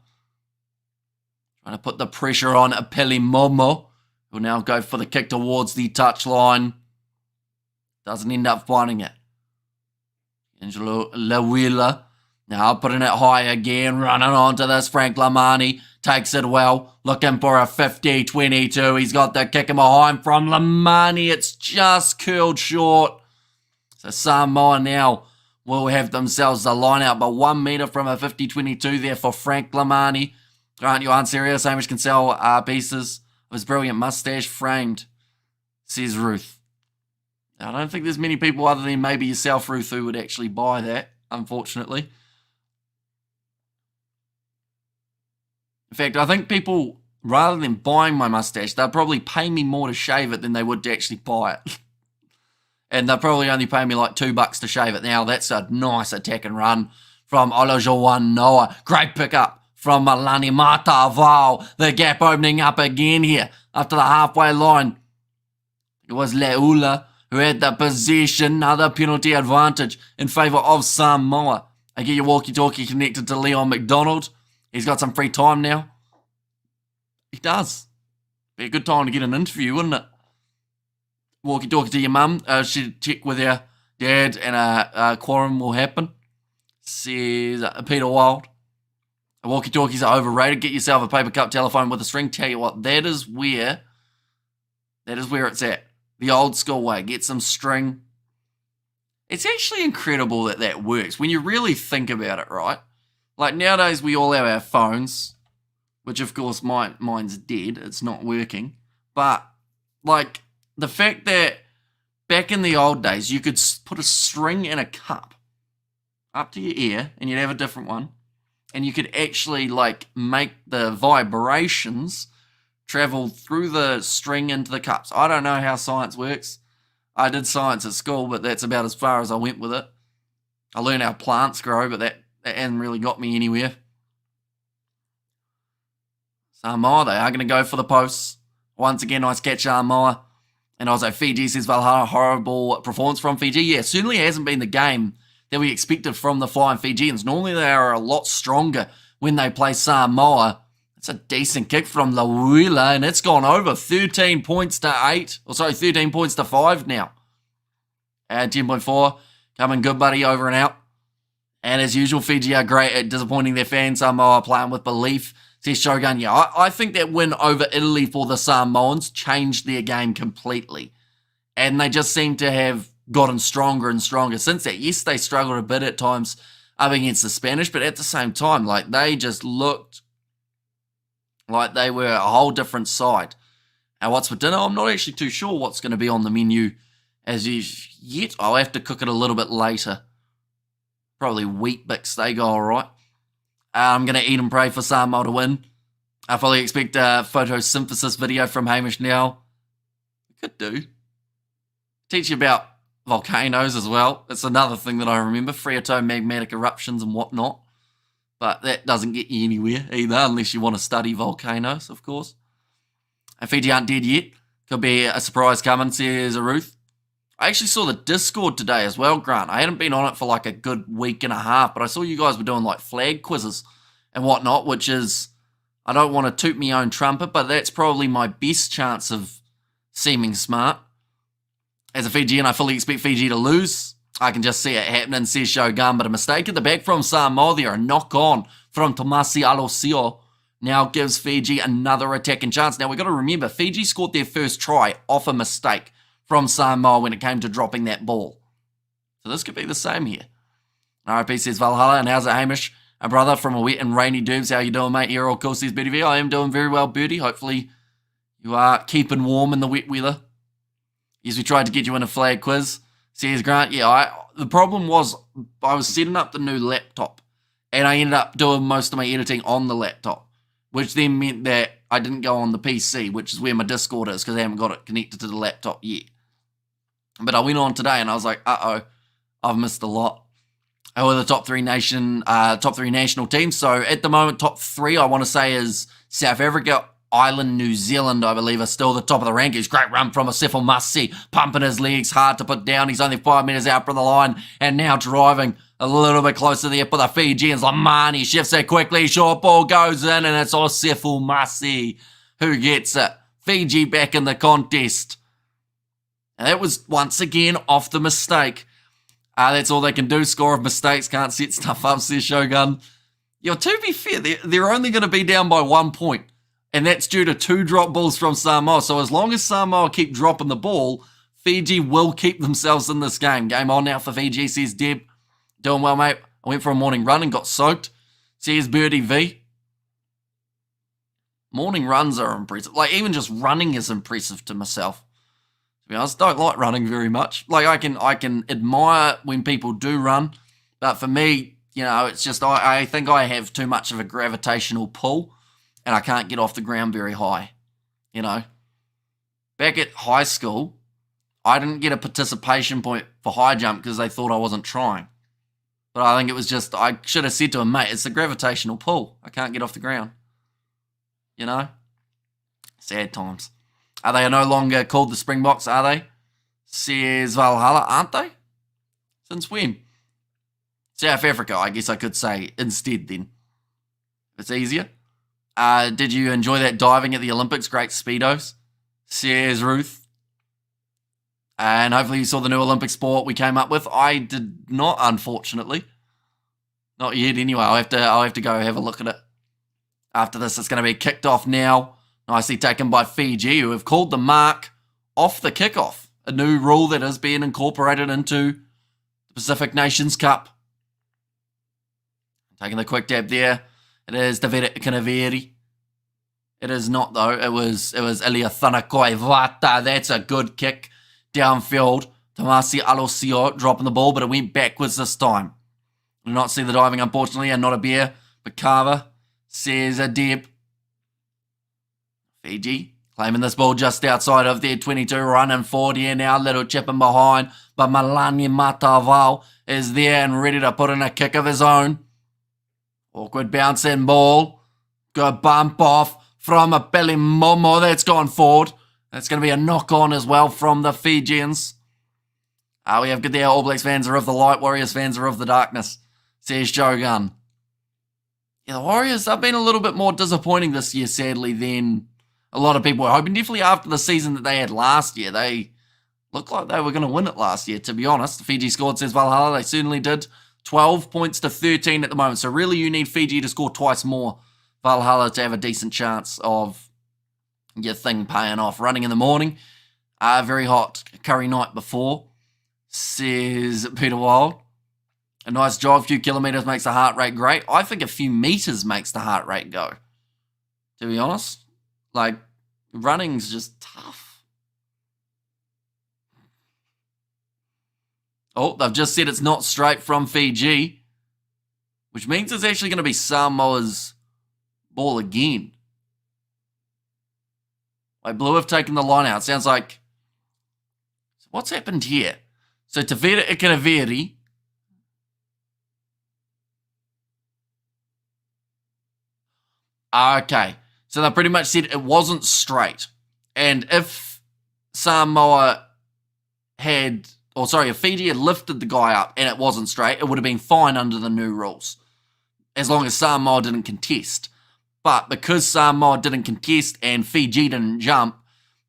Trying to put the pressure on Apeli Momo, who'll now go for the kick towards the touchline. Doesn't end up finding it. Angelo Lawila now putting it high again, running onto this. Frank Lamani takes it well, looking for a 50-22. He's got the kick in behind from Lamani. It's just curled short. So Samoa now will have themselves a line out, but 1 metre from a 50-22 there for Frank Lamani. Grant, you aren't serious. Hamish can sell pieces of his brilliant mustache framed, says Ruth. Now, I don't think there's many people other than maybe yourself, Ruth, who would actually buy that, unfortunately. In fact, I think people, rather than buying my mustache, they'll probably pay me more to shave it than they would to actually buy it. And they'll probably only pay me like $2 to shave it. Now, that's a nice attack and run from Olajuwon Noah. Great pickup from Malani Matavao. The gap opening up again here after the halfway line. It was Leula who had the possession. Another penalty advantage in favour of Samoa. I get your walkie-talkie connected to Leon McDonald. He's got some free time now. He does. Be a good time to get an interview, wouldn't it? Walkie-talkie to your mum. She'd check with your dad and a quorum will happen. Says Peter Wild. Walkie-talkies are overrated. Get yourself a paper cup telephone with a string. Tell you what, that is where it's at. The old school way. Get some string. It's actually incredible that that works when you really think about it, right? Like nowadays we all have our phones, which of course mine's dead. It's not working. But like the fact that back in the old days you could put a string in a cup up to your ear and you'd have a different one. And you could actually like make the vibrations travel through the string into the cups. I don't know how science works. I did science at school, but that's about as far as I went with it. I learned how plants grow, but that hasn't really got me anywhere. Samoa, they are going to go for the posts. Once again, nice catch, Samoa. And also Fiji says Valhalla, horrible performance from Fiji. Yeah, certainly hasn't been the game that we expected from the Flying Fijians. Normally they are a lot stronger when they play Samoa. It's a decent kick from Lawila, and it's gone over 13 points to 8. Or sorry, 13 points to 5 now. And 10.4, coming good, buddy, over and out. And as usual, Fiji are great at disappointing their fans. Samoa playing with belief. Says Shogun, yeah, I think that win over Italy for the Samoans changed their game completely. And they just seem to have gotten stronger and stronger since that. Yes, they struggled a bit at times up against the Spanish, but at the same time, like they just looked like they were a whole different side. And what's for dinner? I'm not actually too sure what's going to be on the menu as of yet. I'll have to cook it a little bit later. Probably wheat bix, they go all right. I'm going to eat and pray for Samoa to win. I fully expect a photosynthesis video from Hamish now. Could do. Teach you about volcanoes as well. It's another thing that I remember. Phreatomagmatic eruptions and whatnot. But that doesn't get you anywhere either, unless you want to study volcanoes, of course. And Fiji aren't dead yet. Could be a surprise coming, says Ruth. I actually saw the Discord today as well, Grant. I hadn't been on it for like a good week and a half, but I saw you guys were doing like flag quizzes and whatnot, which is, I don't want to toot my own trumpet, but that's probably my best chance of seeming smart. As a Fijian, I fully expect Fiji to lose. I can just see it happening, says Shogun, but a mistake at the back from Samoa there. A knock on from Tomasi Alosio now gives Fiji another attacking chance. Now, we've got to remember, Fiji scored their first try off a mistake from Samoa when it came to dropping that ball. So this could be the same here. RIP says Valhalla, and how's it, Hamish? A brother from a wet and rainy Dubs. How you doing, mate? Here, of course, says Birdie V. I am doing very well, Birdie. Hopefully you are keeping warm in the wet weather. Yes, we tried to get you in a flag quiz. Says Grant, yeah, the problem was I was setting up the new laptop and I ended up doing most of my editing on the laptop, which then meant that I didn't go on the PC, which is where my Discord is, because I haven't got it connected to the laptop yet. But I went on today and I was like, uh-oh, I've missed a lot. Who are the top three national teams? So at the moment, top three, I want to say, is South Africa, Ireland, New Zealand, I believe, are still the top of the rankings. Great run from a Sefel Must-See, pumping his legs, hard to put down. He's only 5 metres out from the line, and now driving a little bit closer there for the Fijians. Lamani shifts it quickly, short ball goes in, and it's all Sefel Must-See who gets it. Fiji back in the contest. And that was, once again, off the mistake. That's all they can do, score of mistakes, can't set stuff up, says Shogun. To be fair, they're only going to be down by 1 point. And that's due to 2 drop balls from Samoa. So as long as Samoa keep dropping the ball, Fiji will keep themselves in this game. Game on now for Fiji, says Deb. Doing well, mate. I went for a morning run and got soaked. Says Birdie V. Morning runs are impressive. Like, even just running is impressive to myself. To be honest, don't like running very much. Like, I can admire when people do run. But for me, it's just I think I have too much of a gravitational pull. And I can't get off the ground very high, Back at high school, I didn't get a participation point for high jump because they thought I wasn't trying. But I think it was just, I should have said to him, mate, it's the gravitational pull. I can't get off the ground. Sad times. Are they no longer called the Springboks, are they? Says Valhalla, aren't they? Since when? South Africa, I guess I could say instead then. It's easier. Did you enjoy that diving at the Olympics? Great speedos, says Ruth. And hopefully you saw the new Olympic sport we came up with. I did not, unfortunately. Not yet anyway. I'll have to go have a look at it. After this, it's going to be kicked off now. Nicely taken by Fiji, who have called the mark off the kickoff. A new rule that is being incorporated into the Pacific Nations Cup. Taking the quick dab there. It is David Kanaveri. It is not, though. It was Ilya Thanakoivata. That's a good kick downfield. Tomasi Alosio dropping the ball, but it went backwards this time. Did not see the diving, unfortunately, and not a bear. But Carver says a Deb. Fiji claiming this ball just outside of their 22, running forward here now. Little chipping behind, but Malani Matavao is there and ready to put in a kick of his own. Awkward bouncing ball. Good bump off from a Billy Momo. That's gone forward. That's going to be a knock-on as well from the Fijians. We have good there. All Blacks fans are of the light. Warriors fans are of the darkness, says Shogun. Yeah, the Warriors have been a little bit more disappointing this year, sadly, than a lot of people were hoping. Definitely after the season that they had last year. They looked like they were going to win it last year, to be honest. Fiji scored, says Valhalla. They certainly did. 12 points to 13 at the moment. So really you need Fiji to score twice more, Valhalla, to have a decent chance of your thing paying off. Running in the morning. Very hot curry night before, says Peter Wild. A nice jog, a few kilometres makes the heart rate great. I think a few metres makes the heart rate go, to be honest. Like, running's just tough. Oh, they've just said it's not straight from Fiji, which means it's actually going to be Samoa's ball again. Like, Blue have taken the line out. Sounds like... What's happened here? So, Tavera Ikanaveri... Okay. So, they pretty much said it wasn't straight. And if Samoa had... if Fiji had lifted the guy up and it wasn't straight, it would have been fine under the new rules, as long as Samoa didn't contest. But because Samoa didn't contest and Fiji didn't jump,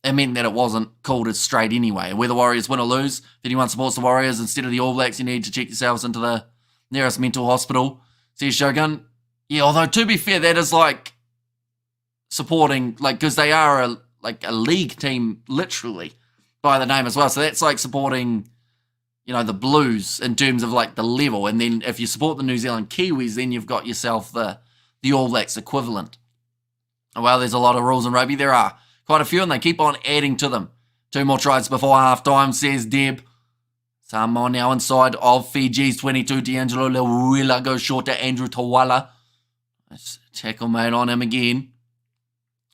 it meant that it wasn't called as straight anyway. Whether Warriors win or lose, if anyone supports the Warriors instead of the All Blacks, you need to check yourselves into the nearest mental hospital, says Shogun. Yeah, although to be fair, that is like supporting, like, because they are a league team, literally, by the name as well. So that's like supporting... the Blues in terms of like the level. And then if you support the New Zealand Kiwis, then you've got yourself the All Blacks equivalent. Well, there's a lot of rules in rugby. There are quite a few, and they keep on adding to them. 2 more tries before half-time, says Deb. Samoa now inside of Fiji's 22. D'Angelo Lewila goes short to Andrew Tawala. Tackle made on him again.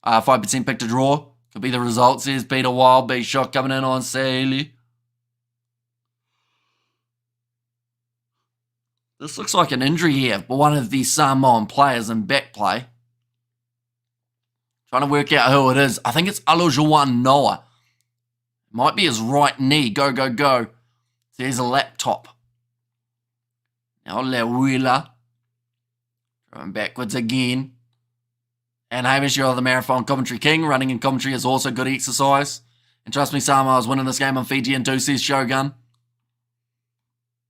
5% picked to draw. Could be the result, says Peter Wild. Big shot coming in on Saley. This looks like an injury here for one of the Samoan players in back play. Trying to work out who it is. I think it's Alojawan Noah. Might be his right knee. Go, go, go. There's a laptop. Now Lewila. Going backwards again. And Hamish, you're the Marathon Commentary King. Running in commentary is also good exercise. And trust me, Samoa's winning this game on Fiji and 2, says Shogun.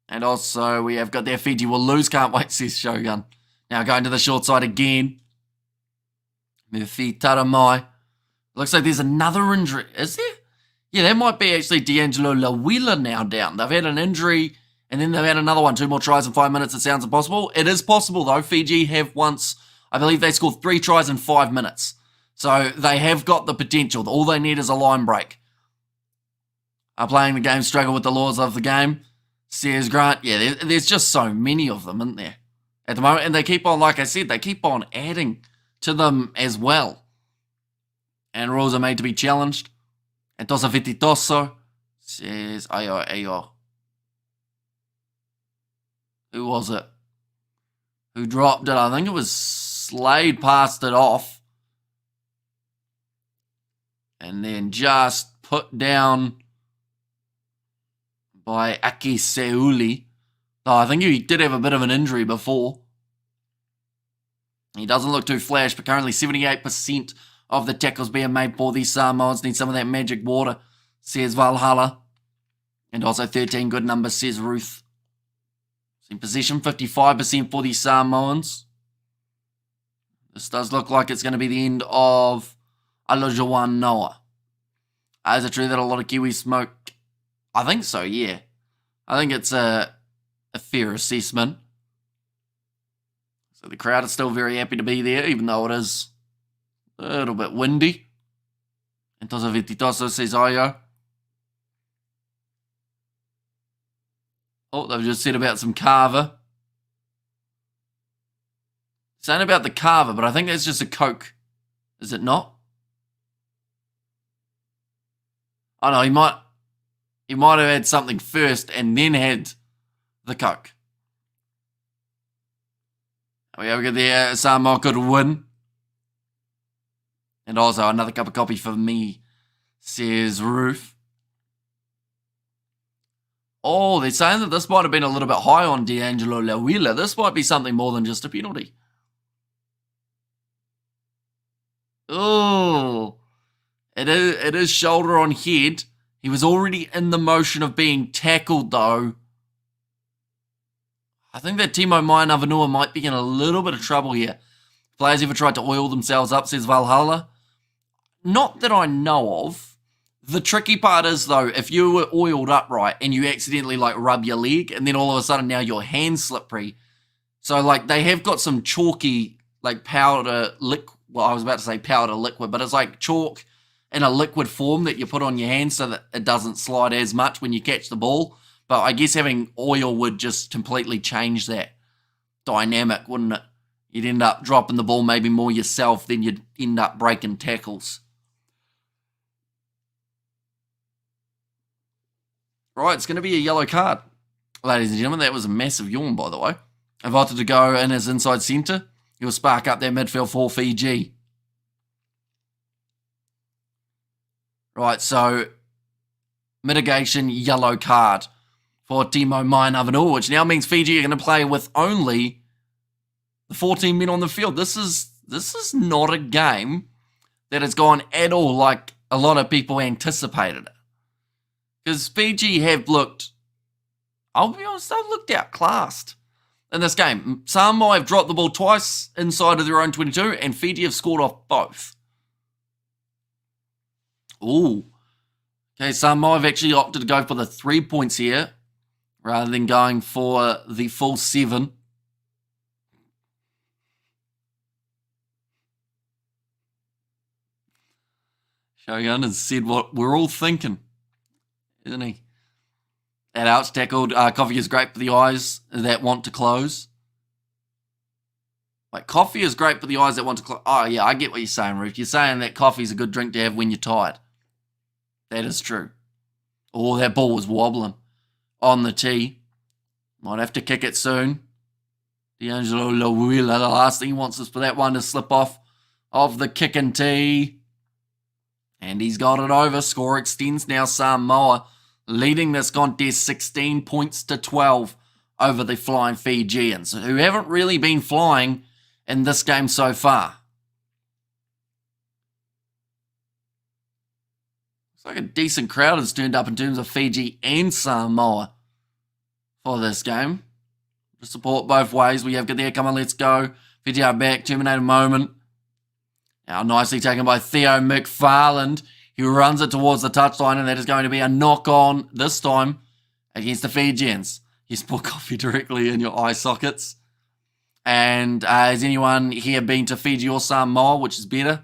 And also, we have got their Fiji will lose, can't wait, says Shogun. Now going to the short side again. Murphy Taramai. Looks like there's another injury. Is there? Yeah, that might be actually D'Angelo Lawila now down. They've had an injury, and then they've had another one. 2 more tries in 5 minutes. It sounds impossible. It is possible, though. Fiji have once, I believe they scored 3 tries in 5 minutes. So they have got the potential. All they need is a line break. Are playing the game struggle with the laws of the game, says Grant. Yeah, there's just so many of them, isn't there, at the moment? And they keep on, like I said, they keep on adding to them as well. And rules are made to be challenged. And Tosa Vititoso says, ayo. Who was it? Who dropped it? I think it was Slade passed it off. And then just put down by Aki Seuli. Though I think he did have a bit of an injury before. He doesn't look too flash, but currently 78% of the tackles being made for these Samoans. Need some of that magic water, says Valhalla. And also 13 good numbers, says Ruth. In possession, 55% for these Samoans. This does look like it's going to be the end of Alojawan Noah. Is it true that a lot of Kiwis smoke? I think so, yeah. I think it's a fair assessment. So the crowd is still very happy to be there, even though it is a little bit windy. And Tosa Vititoso says ayo. Oh, they've just said about some carver. Saying about the carver, but I think that's just a Coke. Is it not? Oh no, he might have had something first and then had the Coke. We have got the Samoa could win. And also another cup of coffee for me, says Ruth. Oh, they're saying that this might have been a little bit high on D'Angelo Lawila. This might be something more than just a penalty. Oh, it is shoulder on head. He was already in the motion of being tackled, though. I think that Timo Mainavanua might be in a little bit of trouble here. Players ever tried to oil themselves up, says Valhalla. Not that I know of. The tricky part is, though, if you were oiled up right and you accidentally, rub your leg and then all of a sudden now your hand's slippery. So, they have got some chalky, powder liquid. Well, I was about to say powder liquid, but it's like chalk in a liquid form that you put on your hand so that it doesn't slide as much when you catch the ball. But I guess having oil would just completely change that dynamic, wouldn't it? You'd end up dropping the ball maybe more yourself than you'd end up breaking tackles. Right, it's going to be a yellow card. Ladies and gentlemen, that was a massive yawn, by the way. Invited to go in as inside centre. He'll spark up their midfield for Fiji. Right, so mitigation yellow card for Timo Mainavanua, which now means Fiji are going to play with only the 14 men on the field. This is not a game that has gone at all like a lot of people anticipated it. Because Fiji have looked, I'll be honest, they've looked outclassed in this game. Samoa have dropped the ball twice inside of their own 22, and Fiji have scored off both. Ooh. Okay, Samoa have actually opted to go for the 3 points here, rather than going for the full 7. Shogun has said what we're all thinking, isn't he? That out's tackled. Coffee is great for the eyes that want to close. Like, coffee is great for the eyes that want to close. Oh, yeah, I get what you're saying, Ruth. You're saying that coffee's a good drink to have when you're tired. That is true. Oh, that ball was wobbling on the tee. Might have to kick it soon. D'Angelo Lawila, the last thing he wants is for that one to slip off of the kicking tee. And he's got it over. Score extends now. Samoa leading this contest 16 points to 12 over the Flying Fijians, who haven't really been flying in this game so far. Looks like a decent crowd has turned up in terms of Fiji and Samoa for this game. To support both ways. We have there. Come on, let's go. Fiji are back. Terminator moment. Now nicely taken by Theo McFarland. He runs it towards the touchline, and that is going to be a knock-on this time against the Fijians. You pour coffee directly in your eye sockets. And has anyone here been to Fiji or Samoa, which is better?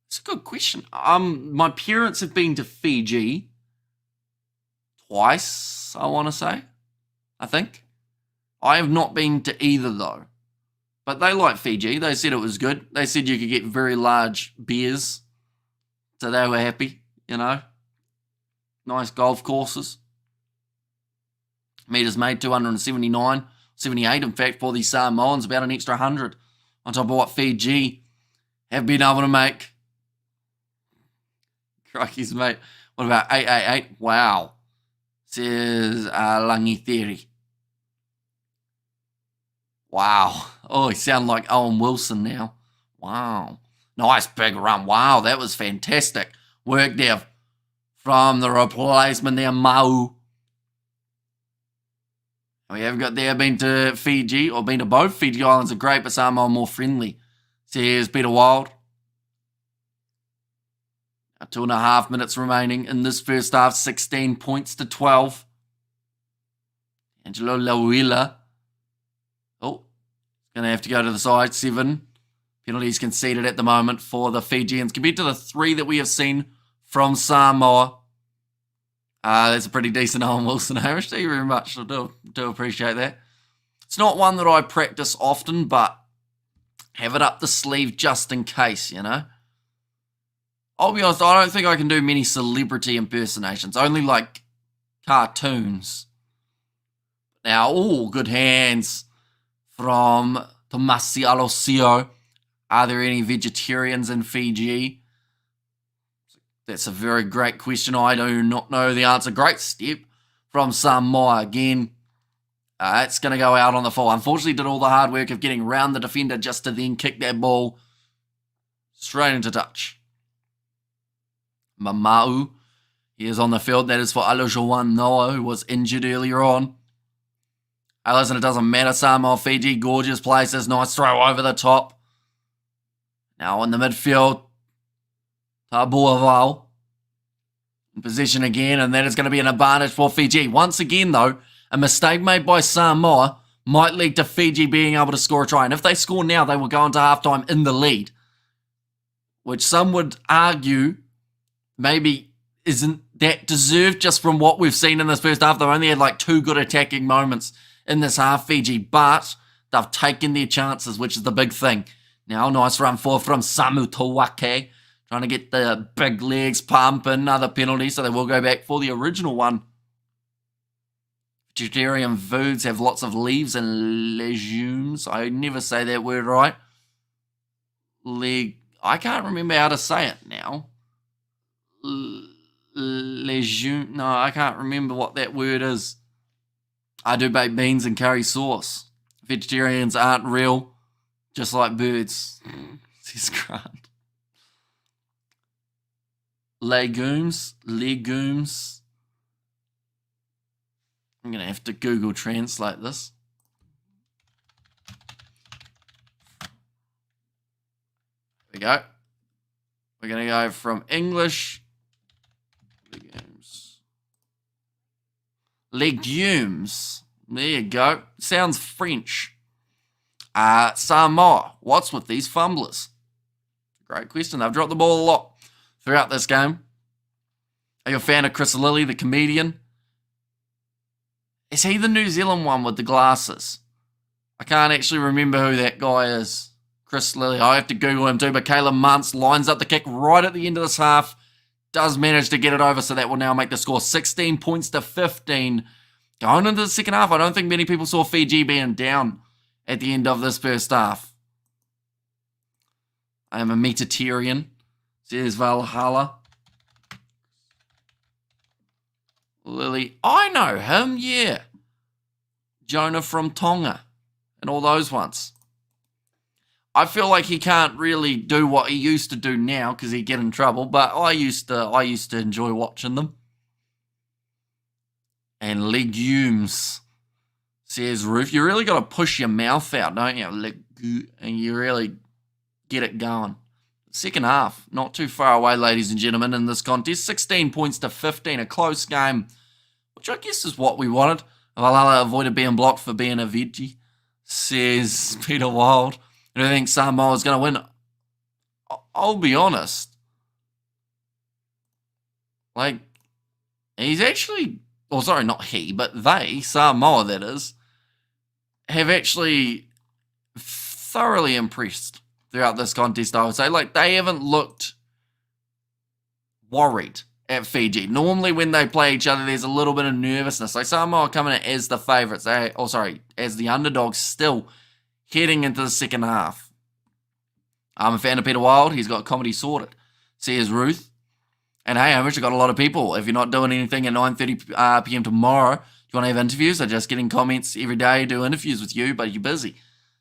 It's a good question. My parents have been to Fiji twice, I want to say. I think. I have not been to either, though. But they like Fiji. They said it was good. They said you could get very large beers. So they were happy, you know. Nice golf courses. Meters made 279. 78, in fact, for the Samoans. About an extra 100 on top of what Fiji have been able to make. Crikey's, mate. What about 888? Wow. Says Langi Theory. Wow. Oh, he sounds like Owen Wilson now. Wow. Nice big run. Wow, that was fantastic work there from the replacement there, Mau. We have got there, been to Fiji, or been to both Fiji Islands are great, but Samoa more friendly. So here's Peter Wild. 2.5 minutes remaining in this first half, 16 points to 12. Angelo Lawila. Oh, going to have to go to the side. 7 penalties conceded at the moment for the Fijians compared to the 3 that we have seen from Samoa. That's a pretty decent Owen Wilson, Hamish. Thank you very much. I do appreciate that. It's not one that I practice often, but have it up the sleeve just in case, you know. I'll be honest, I don't think I can do many celebrity impersonations. Only like cartoons. Now, good hands from Tomasi Alosio. Are there any vegetarians in Fiji? That's a very great question. I do not know the answer. Great step from Samoa again. It's going to go out on the full. Unfortunately, did all the hard work of getting round the defender just to then kick that ball straight into touch. Mamau, he is on the field. That is for Alojoan Noah, who was injured earlier on. Listen, it doesn't matter. Samoa, Fiji, gorgeous places. Nice throw over the top. Now in the midfield, Tabuaval in possession again, and that is going to be an advantage for Fiji. Once again, though, a mistake made by Samoa might lead to Fiji being able to score a try. And if they score now, they will go into halftime in the lead, which some would argue maybe isn't that deserved just from what we've seen in this first half. They've only had like 2 good attacking moments in this half, Fiji, but they've taken their chances, which is the big thing. Now, nice run forward from Samu Tawake, trying to get the big legs pumping. Another penalty, so they will go back for the original one. Vegetarian foods have lots of leaves and legumes. I never say that word right. I can't remember how to say it now. Legume. No, I can't remember what that word is. I do baked beans and curry sauce. Vegetarians aren't real, just like birds. Says Grant. Legumes. I'm going to have to Google translate this. There we go. We're going to go from English. Legumes. There you go. Sounds French. Samoa. What's with these fumblers? Great question. They've dropped the ball a lot throughout this game. Are you a fan of Chris Lilly, the comedian? Is he the New Zealand one with the glasses? I can't actually remember who that guy is. Chris Lilly. I have to Google him too, but Caleb Muntz lines up the kick right at the end of this half. Does manage to get it over, so that will now make the score 16 points to 15. Going into the second half, I don't think many people saw Fiji being down at the end of this first half. I am a Metatarian, says Valhalla. Lily. I know him, yeah. Jonah from Tonga and all those ones. I feel like he can't really do what he used to do now because he'd get in trouble, but I used to enjoy watching them. And legumes, says Roof. You really got to push your mouth out, don't you? And you really get it going. Second half, not too far away, ladies and gentlemen, in this contest. 16 points to 15, a close game, which I guess is what we wanted. Valhalla avoided being blocked for being a veggie, says Peter Wild. And I think Samoa is going to win. I'll be honest. Like, he's actually, or sorry, not he, but they, Samoa that is, have actually thoroughly impressed throughout this contest, I would say. Like, they haven't looked worried at Fiji. Normally when they play each other, there's a little bit of nervousness. Like, Samoa coming in as the favourites, as the underdogs still heading into the second half. I'm a fan of Peter Wild. He's got comedy sorted. Says Ruth. And hey, I've actually got a lot of people. If you're not doing anything at 9:30 p.m. tomorrow, do you want to have interviews? I'm just getting comments every day, do interviews with you, but you're busy.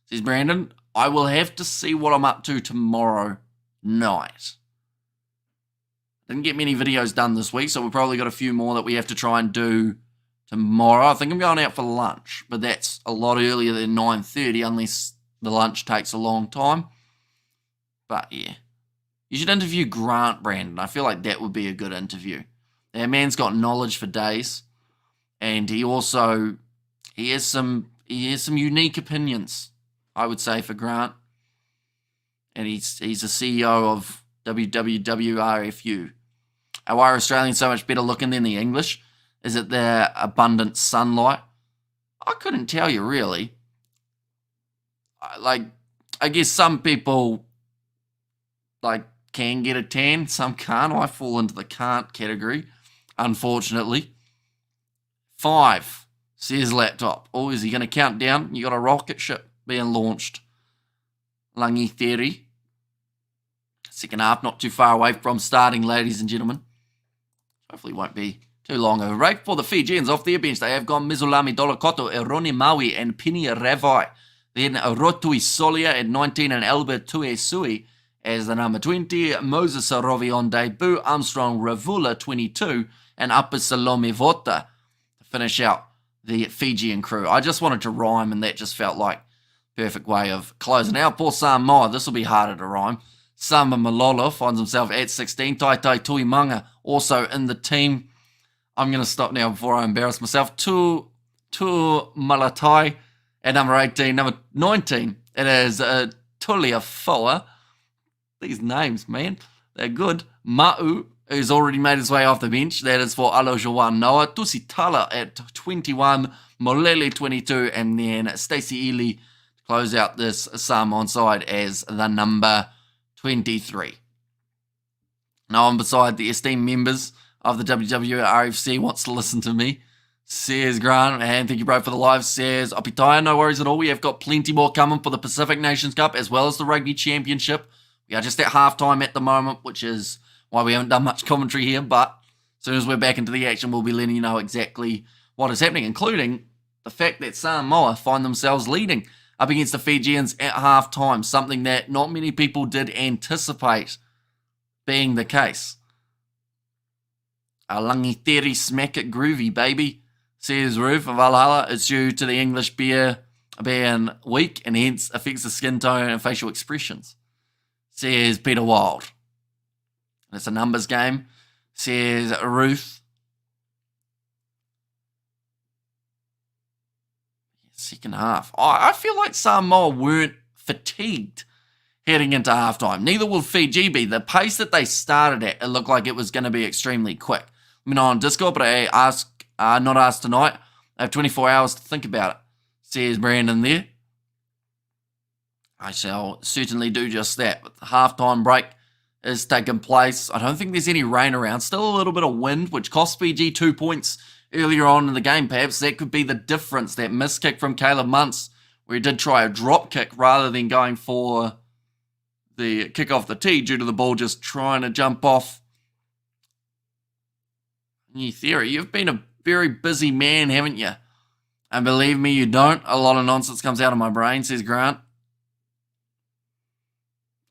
Says Brandon. I will have to see what I'm up to tomorrow night. Didn't get many videos done this week, so we've probably got a few more that we have to try and do tomorrow. I think I'm going out for lunch, but that's a lot earlier than 9:30 unless the lunch takes a long time. But yeah, you should interview Grant, Brandon. I feel like that would be a good interview. That man's got knowledge for days, and he has some unique opinions, I would say, for Grant. And he's a CEO of WWWRFU. Why are Australians so much better looking than the English? Is it their abundant sunlight? I couldn't tell you, really. I guess some people, can get a tan, some can't. I fall into the can't category, unfortunately. 5, says Laptop. Oh, is he going to count down? You got a rocket ship being launched. Langi Theory. Second half, not too far away from starting, ladies and gentlemen. Hopefully won't be too long of a break. For the Fijians off their bench, they have gone Mizulami Dolakoto, Eroni Maui and Pini Ravai. Then Rotui Solia at 19 and Albert Tuesui as the number 20. Moses Sarovi on debut, Armstrong Ravula 22 and Upper Salome Vota to finish out the Fijian crew. I just wanted to rhyme and that just felt like perfect way of closing out. Poor Samoa, this will be harder to rhyme. Sama Malolo finds himself at 16. Tai Tuimanga also in the team. I'm going to stop now before I embarrass myself. Tu Malatai at number 18. Number 19, it is Tulia Foa. These names, man, they're good. Ma'u, who's already made his way off the bench. That is for Alojawan Noah. Tusitala at 21. Molele 22. And then Stacey Ely to close out this Samoan side as the number 23. No one beside the esteemed members of the WWRFC wants to listen to me, says Grant. And thank you, bro, for the live, says Opitaya. No worries at all. We have got plenty more coming for the Pacific Nations Cup as well as the Rugby Championship. We are just at halftime at the moment, which is why we haven't done much commentary here. But as soon as we're back into the action, we'll be letting you know exactly what is happening, including the fact that Samoa find themselves leading up against the Fijians at halftime, something that not many people did anticipate being the case. Alangi Theory, smack it groovy, baby, says Roof. Valhalla, it's due to the English being weak and hence affects the skin tone and facial expressions, says Peter Wild. It's a numbers game, says Ruth. Second half. I feel like Samoa weren't fatigued heading into halftime. Neither will Fiji be. The pace that they started at, it looked like it was going to be extremely quick. Let me know on Discord, but not asked tonight. I have 24 hours to think about it, says Brandon there. I shall certainly do just that. But the halftime break is taking place. I don't think there's any rain around. Still a little bit of wind, which cost Fiji 2 points earlier on in the game. Perhaps that could be the difference. That missed kick from Caleb Muntz, where he did try a drop kick rather than going for the kick off the tee due to the ball just trying to jump off. New theory. You've been a very busy man, haven't you? And believe me, you don't. A lot of nonsense comes out of my brain, says Grant.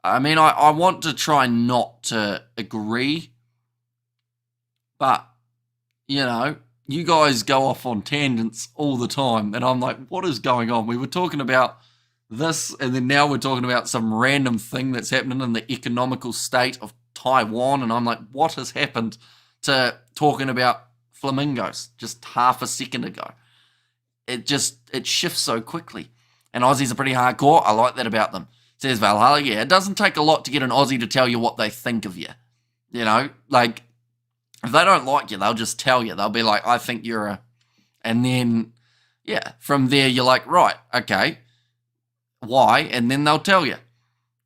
I mean, I want to try not to agree, but, you know, you guys go off on tangents all the time, and I'm like, what is going on? We were talking about this, and then now we're talking about some random thing that's happening in the economical state of Taiwan, and I'm like, what has happened to talking about flamingos just half a second ago? It shifts so quickly. And Aussies are pretty hardcore. I like that about them. Says Valhalla, yeah, it doesn't take a lot to get an Aussie to tell you what they think of you. You know, like, if they don't like you, they'll just tell you. They'll be like, I think you're a... And then, yeah, from there, you're like, right, okay, why? And then they'll tell you.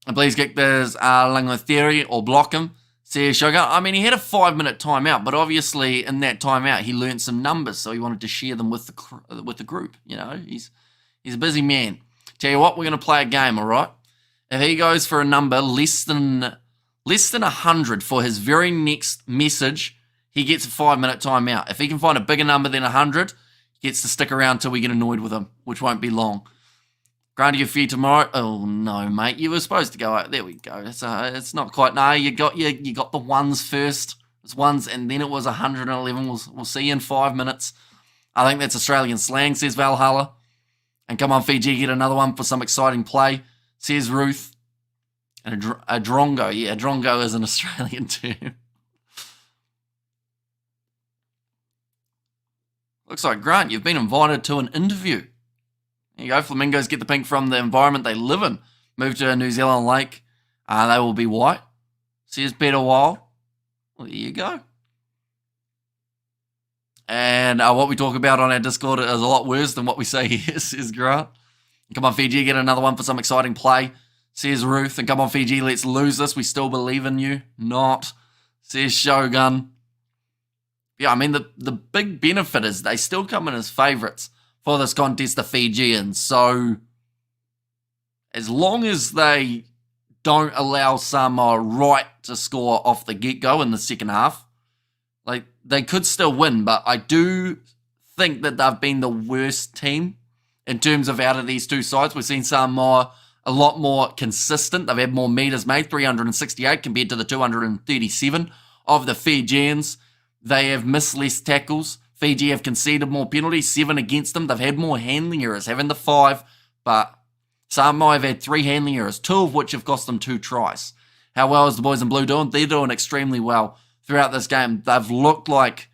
And please kick this Lango theory or block him. Says Shogun. I mean, he had a 5-minute timeout, but obviously in that timeout, he learned some numbers, so he wanted to share them with the group. You know, he's a busy man. Tell you what, we're going to play a game, all right? If he goes for a number less than 100 for his very next message, he gets a 5-minute timeout. If he can find a bigger number than 100, he gets to stick around till we get annoyed with him, which won't be long. Granted, your fee tomorrow. Oh no, mate, you were supposed to go out. There we go. It's not quite. No, you got the ones first. It's ones, and then it was 111. We'll see you in 5 minutes. I think that's Australian slang, says Valhalla. And come on, Fiji, get another one for some exciting play, says Ruth. And a drongo. Yeah, drongo is an Australian term. Looks like, Grant, you've been invited to an interview. There you go. Flamingos get the pink from the environment they live in. Move to a New Zealand lake. They will be white. Says Peter Wild. Well, there you go. And what we talk about on our Discord is a lot worse than what we say here, says Grant. Come on, Fiji, get another one for some exciting play, says Ruth. And come on, Fiji, let's lose this. We still believe in you. Not, says Shogun. Yeah, I mean, the big benefit is they still come in as favourites for this contest, the Fijians. So, as long as they don't allow Samoa right to score off the get-go in the second half, like, they could still win, but I do think that they've been the worst team in terms of out of these two sides. We've seen Samoa a lot more consistent. They've had more meters made, 368 compared to the 237 of the Fijians. They have missed less tackles. Fiji have conceded more penalties, 7 against them. They've had more handling errors, having the 5, but Samoa have had 3 handling errors, 2 of which have cost them 2 tries. How well is the boys in blue doing? They're doing extremely well throughout this game. They've looked like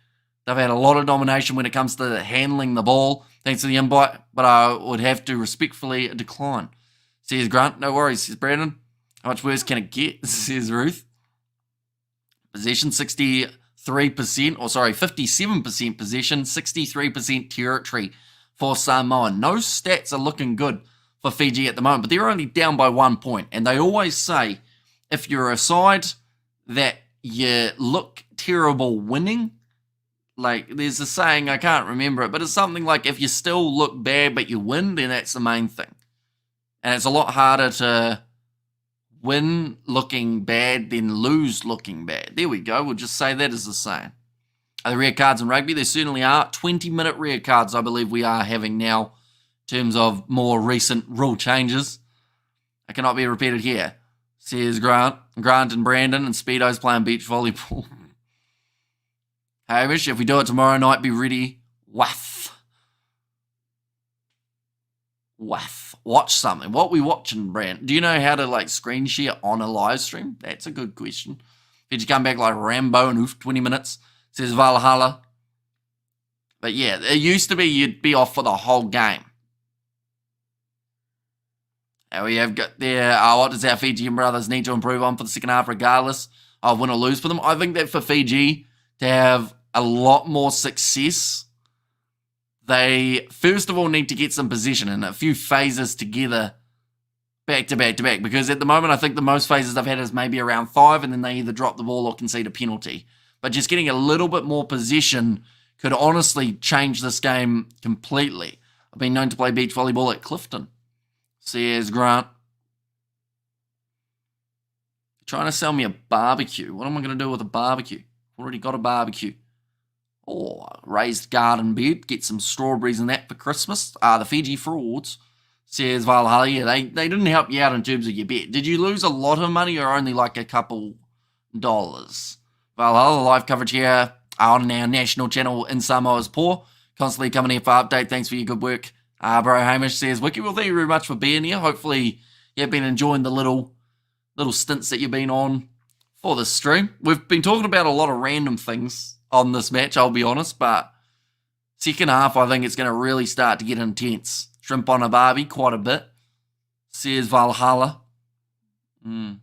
they've had a lot of domination when it comes to handling the ball, thanks to the invite, but I would have to respectfully decline. Says Grant, no worries, says Brandon. How much worse can it get, says Ruth. Possession, 57% possession, 63% territory for Samoa. No stats are looking good for Fiji at the moment, but they're only down by 1 point. And they always say, if you're a side that you look terrible winning, like there's a saying, I can't remember it, but it's something like if you still look bad but you win, then that's the main thing. And it's a lot harder to win looking bad than lose looking bad. There we go. We'll just say that as a saying. Are there red cards in rugby? There certainly are. 20-minute red cards, I believe we are having now in terms of more recent rule changes. It cannot be repeated here, says Grant and Brandon, and Speedo's playing beach volleyball. Hamish, if we do it tomorrow night, be ready. Waff. Watch something. What we watching, Brand? Do you know how to screen share on a live stream? That's a good question. Did you come back like Rambo and 20 minutes? Says Valhalla. But yeah, it used to be you'd be off for the whole game. And we have got there, what does our Fijian brothers need to improve on for the second half regardless of win or lose for them? I think that for Fiji to have a lot more success, they first of all need to get some position and a few phases together back to back to back, because at the moment I think the most phases they've had is maybe around 5, and then they either drop the ball or concede a penalty. But just getting a little bit more possession could honestly change this game completely. I've been known to play beach volleyball at Clifton. Says Grant. Trying to sell me a barbecue. What am I going to do with a barbecue? Already got a barbecue. Oh, raised garden bed. Get some strawberries and that for Christmas. The Fiji frauds. Says Valhalla. Yeah, they didn't help you out in terms of your bet. Did you lose a lot of money or only like a couple dollars? Valhalla, live coverage here on our national channel in Samoa is poor. Constantly coming here for update. Thanks for your good work. Bro Hamish says, Wiki, well, thank you very much for being here. Hopefully you've been enjoying the little stints that you've been on for this stream. We've been talking about a lot of random things on this match, I'll be honest, but second half, I think it's going to really start to get intense. Shrimp on a barbie, quite a bit. Says Valhalla. See,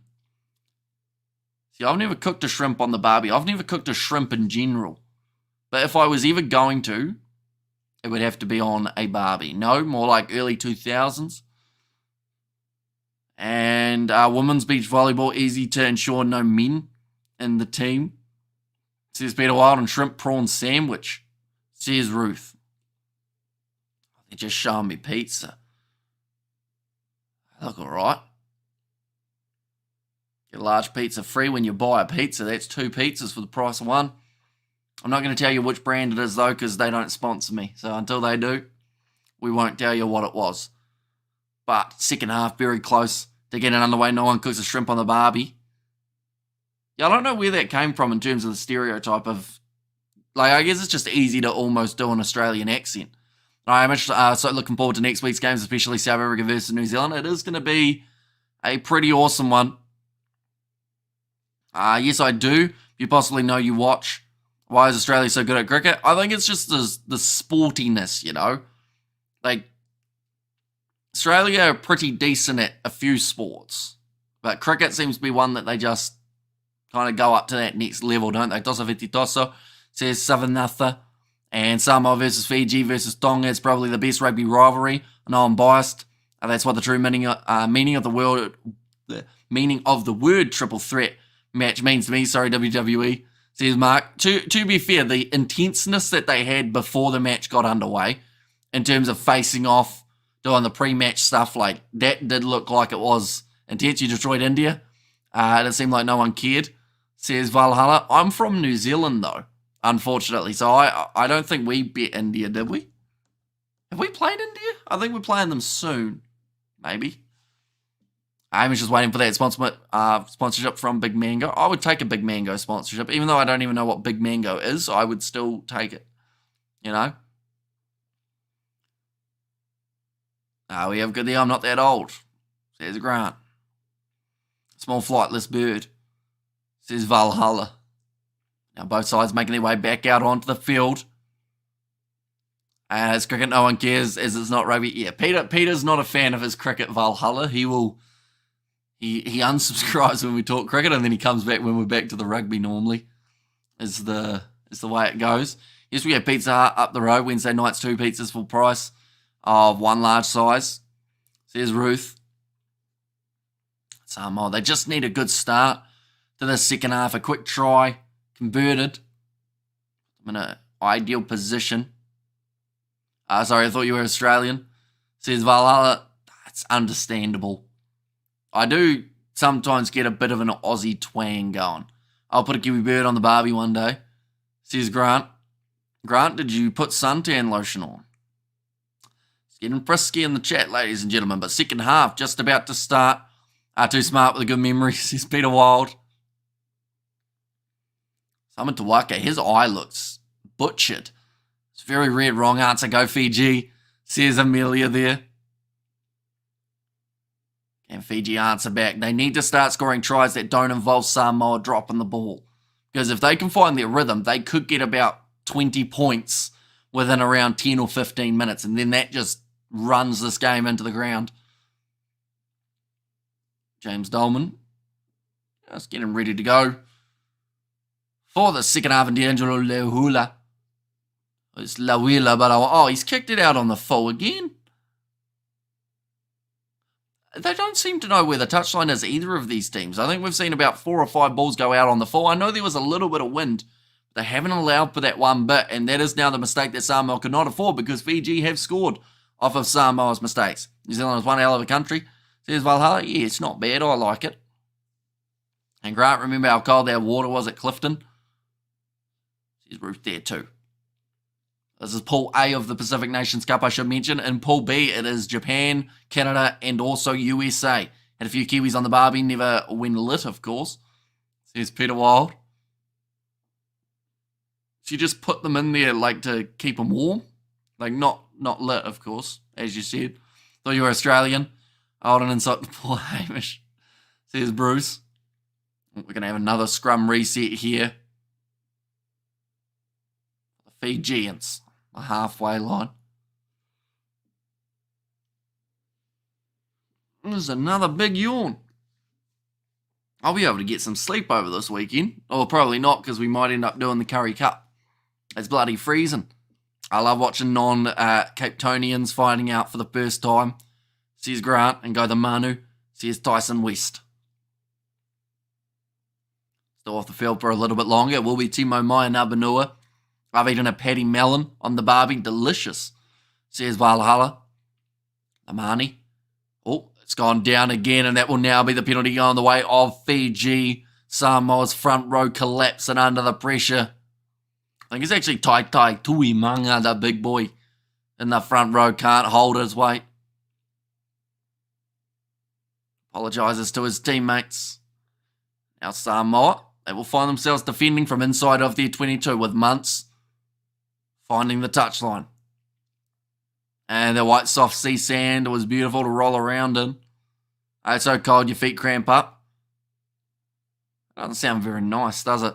I've never cooked a shrimp on the barbie. I've never cooked a shrimp in general. But if I was ever going to, it would have to be on a barbie. No, more like early 2000s. And women's beach volleyball, easy to ensure no men in the team. Says Peter Wild, and shrimp prawn sandwich. Says Ruth. They're just showing me pizza. They look alright. Get a large pizza free when you buy a pizza. That's 2 pizzas for the price of 1. I'm not going to tell you which brand it is, though, because they don't sponsor me. So until they do, we won't tell you what it was. But second half, very close to getting underway. No one cooks a shrimp on the barbie. Yeah, I don't know where that came from in terms of the stereotype of... Like, I guess it's just easy to almost do an Australian accent. I'm so looking forward to next week's games, especially South Africa versus New Zealand. It is going to be a pretty awesome one. Yes, I do. You possibly know you watch. Why is Australia so good at cricket? I think it's just the sportiness, you know. Like, Australia are pretty decent at a few sports. But cricket seems to be one that they just kind of go up to that next level, don't they? Tosa viti tosa, says Savanatha. And Samoa versus Fiji versus Tonga is probably the best rugby rivalry. I know I'm biased. That's what the true meaning of the word triple threat match means to me. Sorry, WWE. Says Mark. To be fair, the intenseness that they had before the match got underway, in terms of facing off, doing the pre-match stuff, like that did look like it was intense. You destroyed India. It seemed like no one cared. Says Valhalla. I'm from New Zealand though, unfortunately. So I don't think we beat India, did we? Have we played India? I think we're playing them soon. Maybe. I'm just waiting for that sponsorship from Big Mango. I would take a Big Mango sponsorship. Even though I don't even know what Big Mango is, I would still take it. You know? We have good there. I'm not that old. Says Grant. Small flightless bird. Says Valhalla. Now both sides making their way back out onto the field. As cricket, no one cares, as it's not rugby. Yeah, Peter's not a fan of his cricket Valhalla. He unsubscribes when we talk cricket, and then he comes back when we're back to the rugby normally. Is the way it goes. Yes, we have Pizza Hut up the road. Wednesday nights, 2 pizzas full price of 1 large size. Says Ruth. Samoa, they just need a good start to the second half. A quick try, converted. I'm in an ideal position. Sorry, I thought you were Australian. Says Valhalla. That's understandable. I do sometimes get a bit of an Aussie twang going. I'll put a Kiwi bird on the barbie one day. Says Grant. Grant, did you put suntan lotion on? It's getting frisky in the chat, ladies and gentlemen. But second half, just about to start. Too smart with a good memory, says Peter Wild. Simon Tawaka, his eye looks butchered. It's very red. Wrong answer. Go Fiji, says Amelia there. And Fiji answer back. They need to start scoring tries that don't involve Samoa dropping the ball. Because if they can find their rhythm, they could get about 20 points within around 10 or 15 minutes. And then that just runs this game into the ground. James Dolman. Just getting ready to go for the second half. And D'Angelo Lehula. It's Lawila, but he's kicked it out on the full again. They don't seem to know where the touchline is, either of these teams. I think we've seen about 4 or 5 balls go out on the full. I know there was a little bit of wind. They haven't allowed for that one bit, and that is now the mistake that Samoa could not afford because Fiji have scored off of Samoa's mistakes. New Zealand is one hell of a country. Says Valhalla, yeah, it's not bad. I like it. And Grant, remember how cold that water was at Clifton? Says Ruth there too. This is Pool A of the Pacific Nations Cup, I should mention. In Pool B, it is Japan, Canada, and also USA. Had a few Kiwis on the barbie, never win lit, of course. Says Peter Wild. So you just put them in there, like, to keep them warm? Like, not lit, of course, as you said. Thought you were Australian. Hold an insult to poor Hamish. Says Bruce. We're going to have another scrum reset here. The Fijians. The halfway line. There's another big yawn. I'll be able to get some sleep over this weekend. Or probably not, because we might end up doing the Curry Cup. It's bloody freezing. I love watching non-Cape Townians finding out for the first time. Says Grant, and go the Manu. Says Tyson West. Still off the field for a little bit longer. It will be Timo Mai and Abanua. I've eaten a patty melon on the barbie. Delicious. Says Valhalla. Lamani. Oh, it's gone down again, and that will now be the penalty going the way of Fiji. Samoa's front row collapsing under the pressure. I think it's actually Tai Tuimanga, the big boy in the front row, can't hold his weight. Apologises to his teammates. Now Samoa, they will find themselves defending from inside of their 22 with Muntz finding the touchline. And the white soft sea sand was beautiful to roll around in. It's so cold your feet cramp up. Doesn't sound very nice, does it?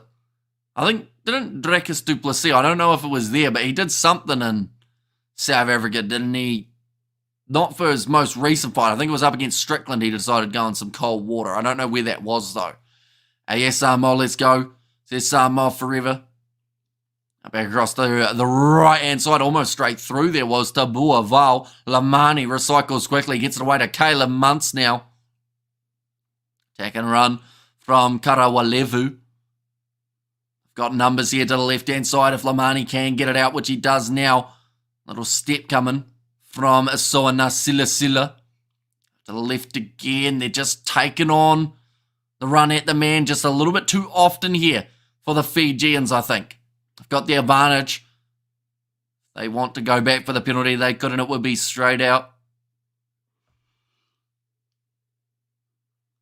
I think, didn't Drakus du Plessis, I don't know if it was there, but he did something in South Africa, didn't he? Not for his most recent fight. I think it was up against Strickland. He decided to go in some cold water. I don't know where that was, though. Yes, Samoa, let's go. Says Samoa forever. Back across the right-hand side, almost straight through there was Tabua Val. Lamani recycles quickly, gets it away to Caleb Muntz now. Attack and run from Karawalevu. Got numbers here to the left-hand side if Lamani can get it out, which he does now. Little step coming from Soana Silasila. To the left again. They're just taking on the run at the man just a little bit too often here for the Fijians, I think. They've got the advantage. They want to go back for the penalty. They could, and it would be straight out.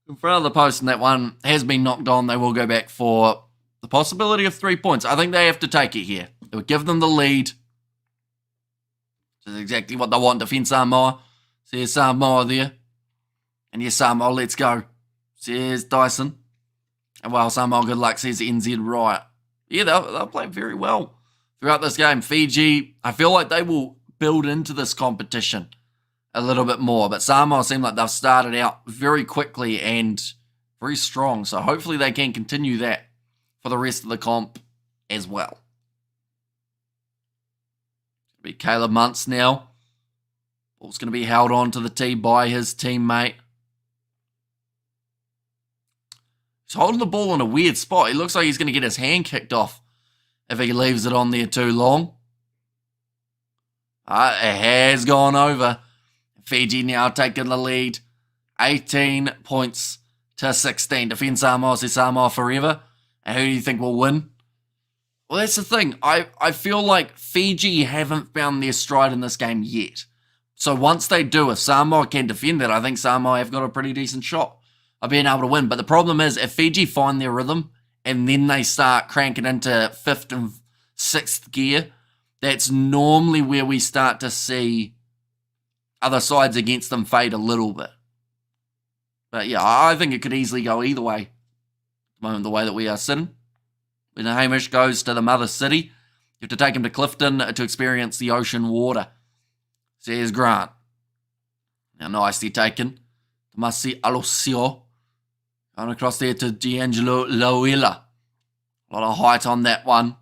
In front of the post, and that one has been knocked on. They will go back for the possibility of 3 points. I think they have to take it here. It would give them the lead. Which is exactly what they want. Defend Samoa. Says Samoa there. And yes, Samoa, let's go. Says Dyson. And well, Samoa, good luck, says NZ Riot. Yeah, they'll play very well throughout this game. Fiji, I feel like they will build into this competition a little bit more. But Samoa seem like they've started out very quickly and very strong. So hopefully they can continue that for the rest of the comp as well. It'll be Caleb Muntz now. Ball's going to be held on to the tee by his teammate. He's holding the ball in a weird spot. He looks like he's going to get his hand kicked off if he leaves it on there too long. It has gone over. Fiji now taking the lead. 18 points to 16. Defend Samoa, says Samoa forever. And who do you think will win? Well, that's the thing. I feel like Fiji haven't found their stride in this game yet. So once they do, if Samoa can defend it, I think Samoa have got a pretty decent shot of being able to win. But the problem is, if Fiji find their rhythm and then they start cranking into 5th and 6th gear, that's normally where we start to see other sides against them fade a little bit. But yeah, I think it could easily go either way. At the moment, the way that we are sitting. When Hamish goes to the mother city, you have to take him to Clifton to experience the ocean water. Says Grant. Now nicely taken. Tomasi Alosio. Going across there to D'Angelo Loela. A lot of height on that one.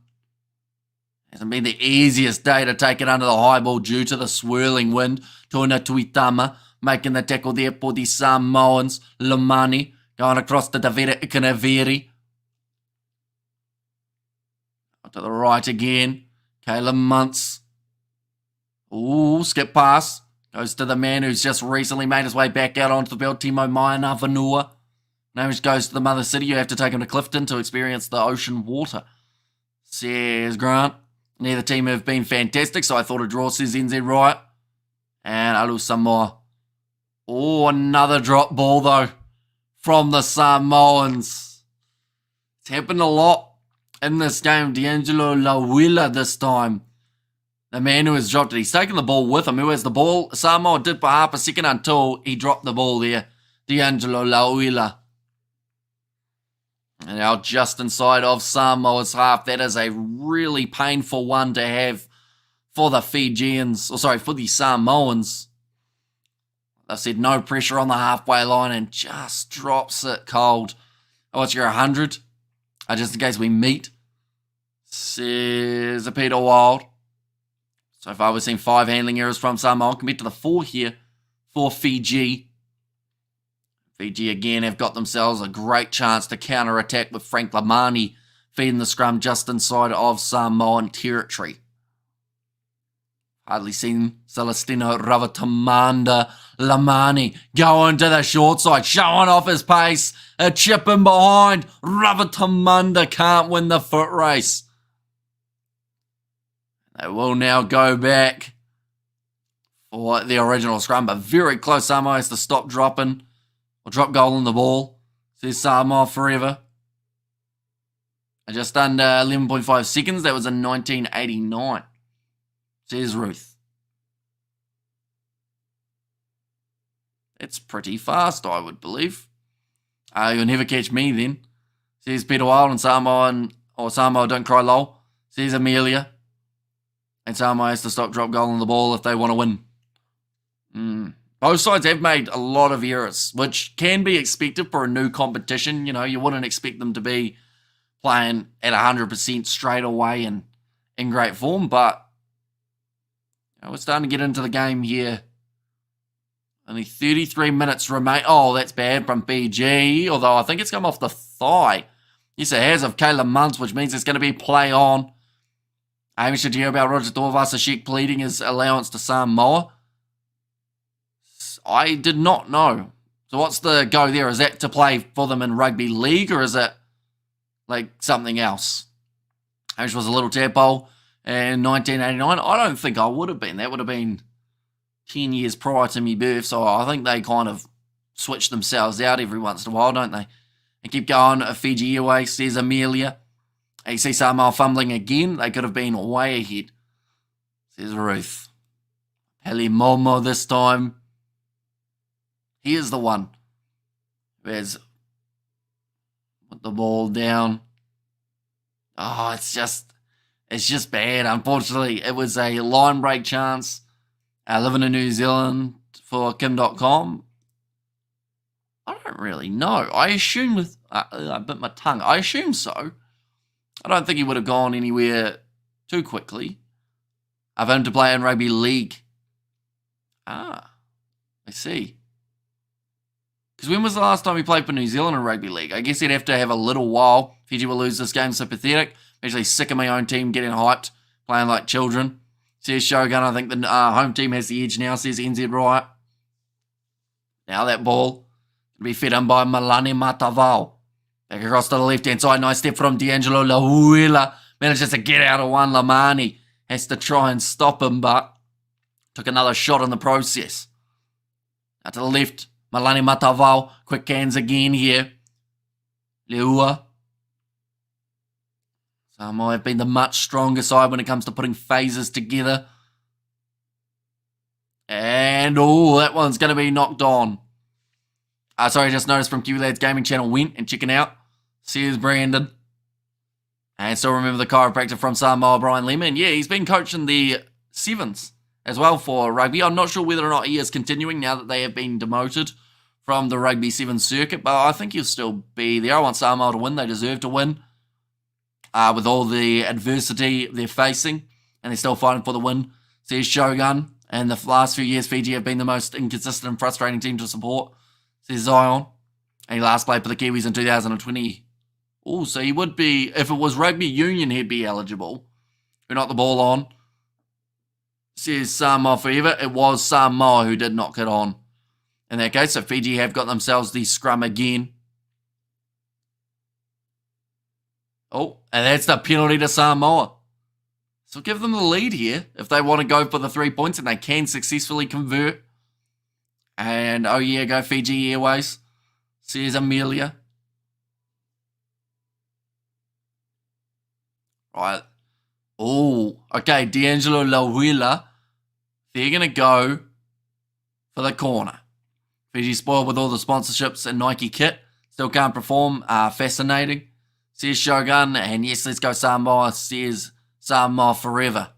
Hasn't been the easiest day to take it under the high ball due to the swirling wind. Tuna Tuitama making the tackle there for the Samoans. Lamani going across to Davide Ikanaviri. To the right again. Caleb Muntz. Ooh, skip pass. Goes to the man who's just recently made his way back out onto the field, Timo Maina Vanua. Now he goes to the mother city. You have to take him to Clifton to experience the ocean water. Says Grant. Neither team have been fantastic, so I thought a draw, says NZ Riot. And Alu Samoa. Oh, another drop ball, though, from the Samoans. It's happened a lot in this game. D'Angelo Lawila this time. The man who has dropped it. He's taken the ball with him. Who has the ball? Samoa did for half a second until he dropped the ball there. D'Angelo Lawila. And now just inside of Samoa's half. That is a really painful one to have for the Fijians. Or sorry, for the Samoans. They said no pressure on the halfway line and just drops it cold. Oh, it's your 100. Just in case we meet. Says Peter Wild. So far we've seen 5 handling errors from Samoa compared to the 4 here for Fiji. Fiji again have got themselves a great chance to counter-attack with Frank Lamani feeding the scrum just inside of Samoan territory. Hardly seen Celestino Ravatamanda Lamani going to the short side, showing off his pace. A chip in behind. Ravatamanda can't win the foot race. They will now go back for the original scrum, but very close. Samoa has to stop dropping or drop goal on the ball. Says Samoa forever. Just under 11.5 seconds. That was in 1989. Says Ruth. It's pretty fast, I would believe. You'll never catch me then. Says Peter Wild and Samoa don't cry lol. Says Amelia. And Samoa has to stop drop goal on the ball if they want to win. Both sides have made a lot of errors, which can be expected for a new competition. You know, you wouldn't expect them to be playing at 100% straight away and in great form, but we're starting to get into the game here. Only 33 minutes remain. Oh, that's bad from BG, although I think it's come off the thigh. Yes, it has, of Caleb Muntz, which means it's going to be play on. Amy should hear about Roger Torvasashek pleading his allowance to Samoa. I did not know. So what's the go there? Is that to play for them in rugby league, or is it like something else? Amish was a little tadpole in 1989. I don't think I would have been. That would have been 10 years prior to my birth, so I think they kind of switch themselves out every once in a while, don't they? And keep going. Fiji away, says Amelia. You see Samoa fumbling again. They could have been way ahead, says Ruth. Peli Momo this time. He is the one who has put the ball down. Oh, it's just bad. Unfortunately, it was a line break chance. Living in New Zealand for Kim.com. I don't really know. I assume with I bit my tongue. I assume so. I don't think he would have gone anywhere too quickly. I've him to play in rugby league. I see. Because when was the last time he played for New Zealand in rugby league? I guess he'd have to have a little while. Fiji will lose this game, so pathetic. I'm actually sick of my own team getting hyped, playing like children. Says Shogun, I think the home team has the edge now, says NZ Riot. Now that ball can be fed in by Malani Matavao. Back across to the left-hand side. Nice step from D'Angelo Lahuila. Manages to get out of one. Lamani has to try and stop him, but took another shot in the process. Now to the left. Malani Matavao. Quick hands again here. Leua. Samoa have been the much stronger side when it comes to putting phases together. And, that one's going to be knocked on. Sorry, just noticed from Kiwi Lads Gaming Channel went and checking out. Says Brandon. And still remember the chiropractor from Samoa, Brian Lehman. Yeah, he's been coaching the Sevens as well for rugby. I'm not sure whether or not he is continuing now that they have been demoted from the Rugby Sevens circuit, but I think he'll still be there. I want Samoa to win. They deserve to win. With all the adversity they're facing, and they're still fighting for the win. Says Shogun. And the last few years, Fiji have been the most inconsistent and frustrating team to support, says Zion. And he last played for the Kiwis in 2020. Oh, so he would be, if it was rugby union, he'd be eligible. Who knocked the ball on? Says Samoa forever. It was Samoa who did knock it on. In that case, so Fiji have got themselves the scrum again. Oh, and that's the penalty to Samoa. So give them the lead here if they want to go for the 3 points and they can successfully convert. And oh yeah, go Fiji Airways, says Amelia. Right. Oh, okay, D'Angelo Lauila. They're going to go for the corner. Fiji spoiled with all the sponsorships and Nike kit. Still can't perform. Fascinating. Says Shogun. And yes, let's go Samoa. Says Samoa forever.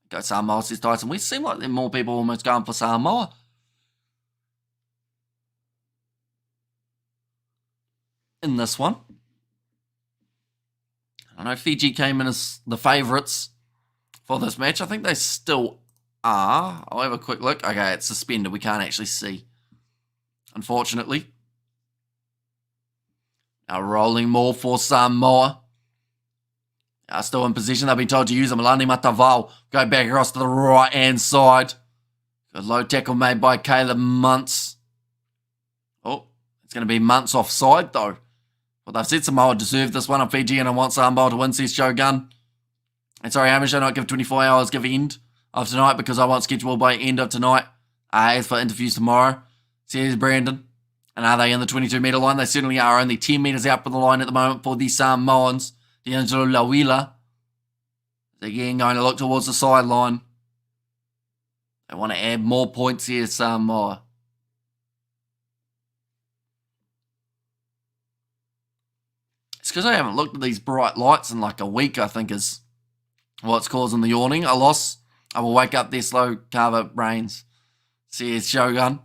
Go Samoa, says Tyson. We seem like there are more people almost going for Samoa. In this one. I know Fiji came in as the favourites for this match. I think they still are. I'll have a quick look. Okay, it's suspended. We can't actually see, unfortunately. Now rolling more for Samoa. Still in position. They've been told to use them. Malani Matavao. Go back across to the right-hand side. Good low tackle made by Caleb Muntz. Oh, it's going to be Muntz offside, though. Well, they've said Samoa deserved this one on Fiji, and I want Samoa to win, says Shogun. And sorry, Hamish, I don't give 24 hours, give end of tonight because I want scheduled by end of tonight. As for interviews tomorrow, says Brandon. And are they in the 22-metre line? They certainly are, only 10 metres out from the line at the moment for the Samoans. D'Angelo Lauila. Again, going to look towards the sideline. They want to add more points here, Samoa. It's because I haven't looked at these bright lights in like a week, I think, is what's causing the yawning. A loss. I will wake up their slow carver brains, says Shogun.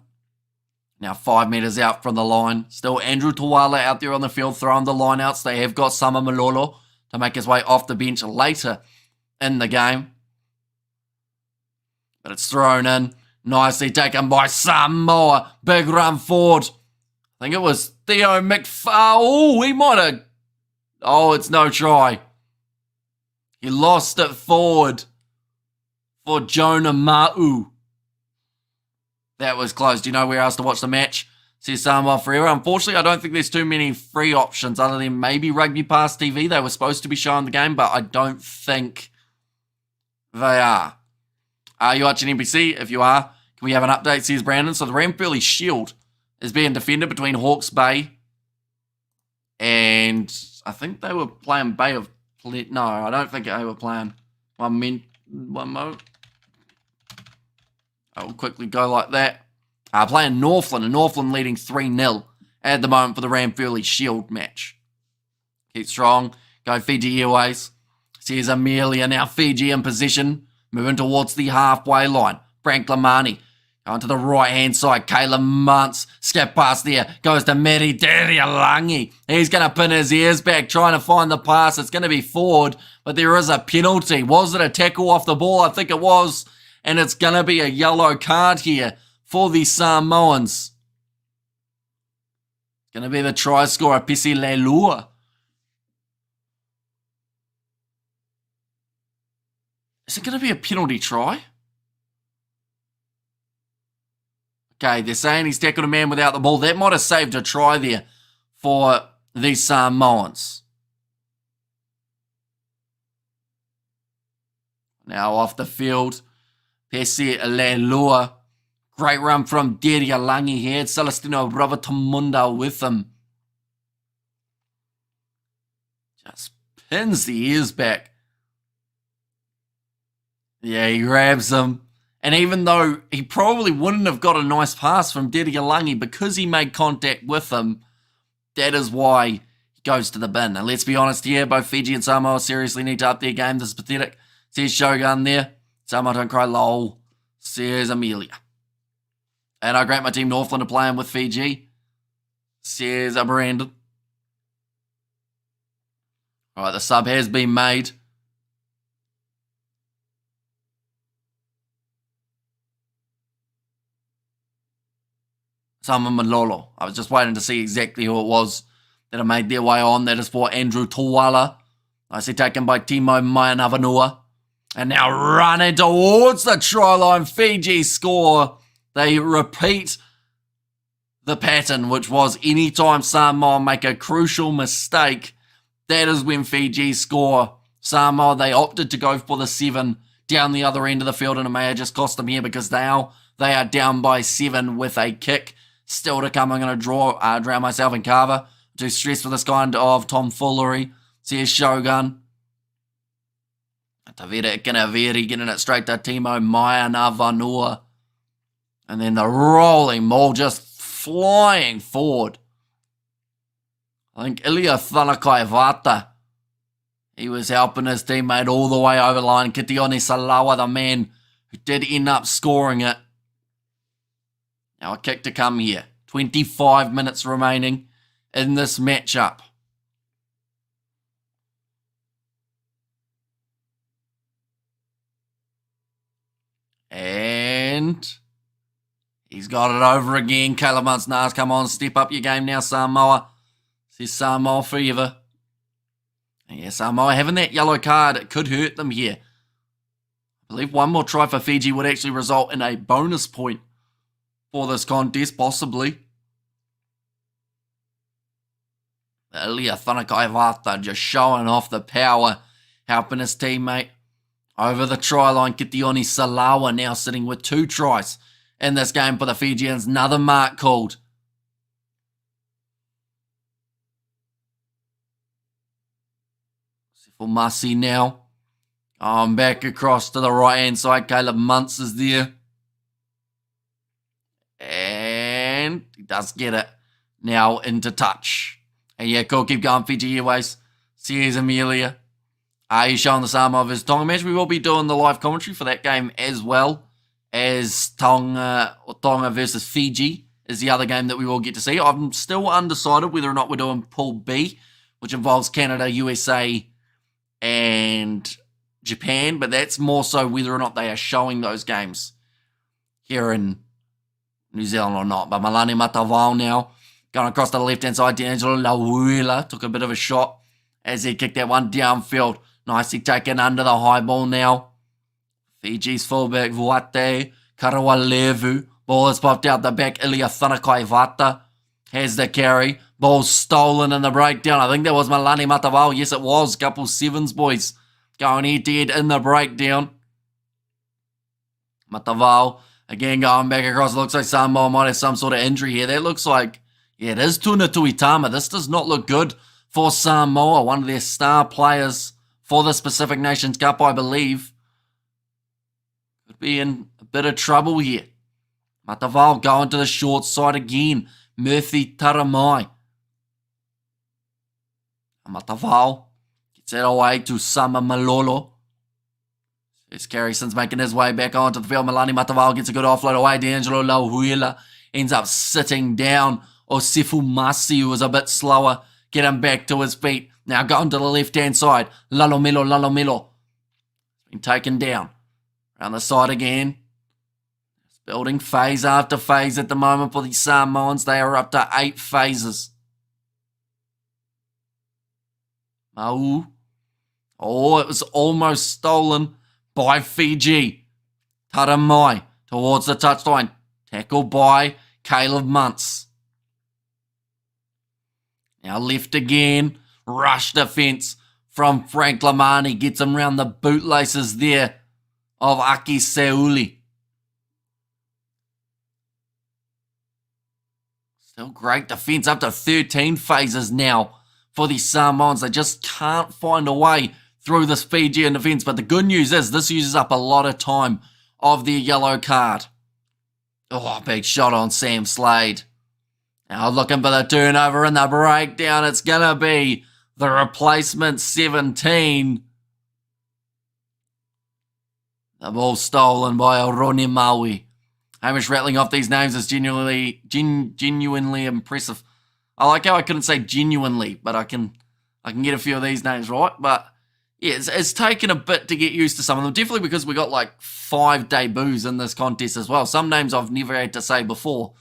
Now 5 metres out from the line. Still Andrew Tawala out there on the field throwing the line outs. They have got Sama Malolo to make his way off the bench later in the game. But it's thrown in. Nicely taken by Samoa. Big run forward. I think it was Theo McFarlane. Oh, he might have... Oh, it's no try. He lost it forward for Jonah Ma'u. That was close. Do you know where else to watch the match? Says Samoa forever. Unfortunately, I don't think there's too many free options other than maybe Rugby Pass TV. They were supposed to be showing the game, but I don't think they are. Are you watching NBC? If you are, can we have an update, says Brandon? So the Ranfurly Shield is being defended between Hawke's Bay and I think they were playing Bay of... No, I don't think they were playing. One moment. I'll quickly go like that. Playing Northland, and Northland leading 3-0 at the moment for the Ranfurly Shield match. Keep strong. Go Fiji Airways. Says Amelia. Now Fiji in position. Moving towards the halfway line. Frank Lamani. Going to the right-hand side. Caleb Muntz. Skip past there. Goes to Meri Derialangi. He's going to pin his ears back trying to find the pass. It's going to be forward, but there is a penalty. Was it a tackle off the ball? I think it was. And it's going to be a yellow card here for the Samoans. It's going to be the try scorer, Pisi Leilua. Is it going to be a penalty try? Okay, they're saying he's tackled a man without the ball. That might have saved a try there for the Samoans. Now off the field, Pesi Leilua. Great run from Derialangi here. Celestino Ravatamunda with him. Just pins the ears back. Yeah, he grabs him. And even though he probably wouldn't have got a nice pass from Derialangi because he made contact with him, that is why he goes to the bin. And let's be honest here, both Fiji and Samoa seriously need to up their game. This is pathetic. Says Shogun there. Samoa don't cry, lol. Says Amelia. And I grant my team Northland are playing with Fiji. Says Brandon. Alright, the sub has been made. Samoa Malolo. I was just waiting to see exactly who it was that have made their way on. That is for Andrew Tawala. Nicely taken by Timo Mainavanua. And now running towards the try line. Fiji score. They repeat the pattern, which was anytime Samoa make a crucial mistake, that is when Fiji score. Samoa, they opted to go for the 7 down the other end of the field, and it may have just cost them here because now they are down by 7 with a kick. Still to come, I'm going to drown myself in cover. Too stressed for this kind of tomfoolery. See his Shogun. Tavira Ikanaviri getting it straight to Timo Mainavanua. And then the rolling ball just flying forward. I think Ilya Thanakaivata, he was helping his teammate all the way over the line. Kitione Salawa, the man who did end up scoring it. Now a kick to come here. 25 minutes remaining in this matchup. And he's got it over again. Caleb Munsnars, come on, step up your game now, Samoa. Says Samoa forever. And yeah, Samoa having that yellow card, it could hurt them here. I believe one more try for Fiji would actually result in a bonus point for this contest, possibly. Ilya Thanakaivata just showing off the power, helping his teammate over the try line. Kitione Salawa now sitting with 2 tries in this game for the Fijians. Another mark called. For Masi now. Back across to the right-hand side. Caleb Muntz is there. And he does get it. Now into touch. And yeah, cool. Keep going, Fiji Airways. Here's Amelia. He's showing the Samoa of his Tonga match. We will be doing the live commentary for that game as well as Tonga versus Fiji is the other game that we will get to see. I'm still undecided whether or not we're doing Pool B, which involves Canada, USA, and Japan, but that's more so whether or not they are showing those games here in New Zealand or not. But Malani Matavao now going across to the left-hand side. D'Angelo Lauela took a bit of a shot as he kicked that one downfield. Nicely taken under the high ball now. Fiji's fullback, Vuate Karawalevu. Ball has popped out the back. Ilya Thanakaivata has the carry. Ball stolen in the breakdown. I think that was Malani Matavao. Yes, it was. Couple 7s, boys. Going head-to-head in the breakdown. Matavao again going back across. It looks like Samoa might have some sort of injury here. That looks like, yeah, it is Tuna Tuitama. This does not look good for Samoa. One of their star players for the Pacific Nations Cup, I believe. Could be in a bit of trouble here. Matavao going to the short side again. Murphy Taramai. Matavao gets it away to Sama Malolo. As Carrison's making his way back onto the field. Malani Matavao gets a good offload away. D'Angelo Lauhuela ends up sitting down. Osifu Masi, who was a bit slower, get him back to his feet. Now going to the left-hand side. Lalomelo. Been taken down. Around the side again. Building phase after phase at the moment for the Samoans. They are up to 8 phases. Mau. Oh, it was almost stolen by Fiji. Taramai towards the touchline. Tackled by Caleb Muntz. Now left again. Rush defense from Frank Lamani. Gets him round the bootlaces there of Aki Seuli. Still great defense. Up to 13 phases now for the Samoans. They just can't find a way through this Fijian defense. But the good news is this uses up a lot of time of their yellow card. Oh, big shot on Sam Slade. Now looking for the turnover and the breakdown. It's going to be the replacement 17. The ball stolen by Oroni Maui. Hamish rattling off these names is genuinely impressive. I like how I couldn't say genuinely, but I can get a few of these names right. But yeah, it's taken a bit to get used to some of them. Definitely because we got like 5 debuts in this contest as well. Some names I've never had to say before.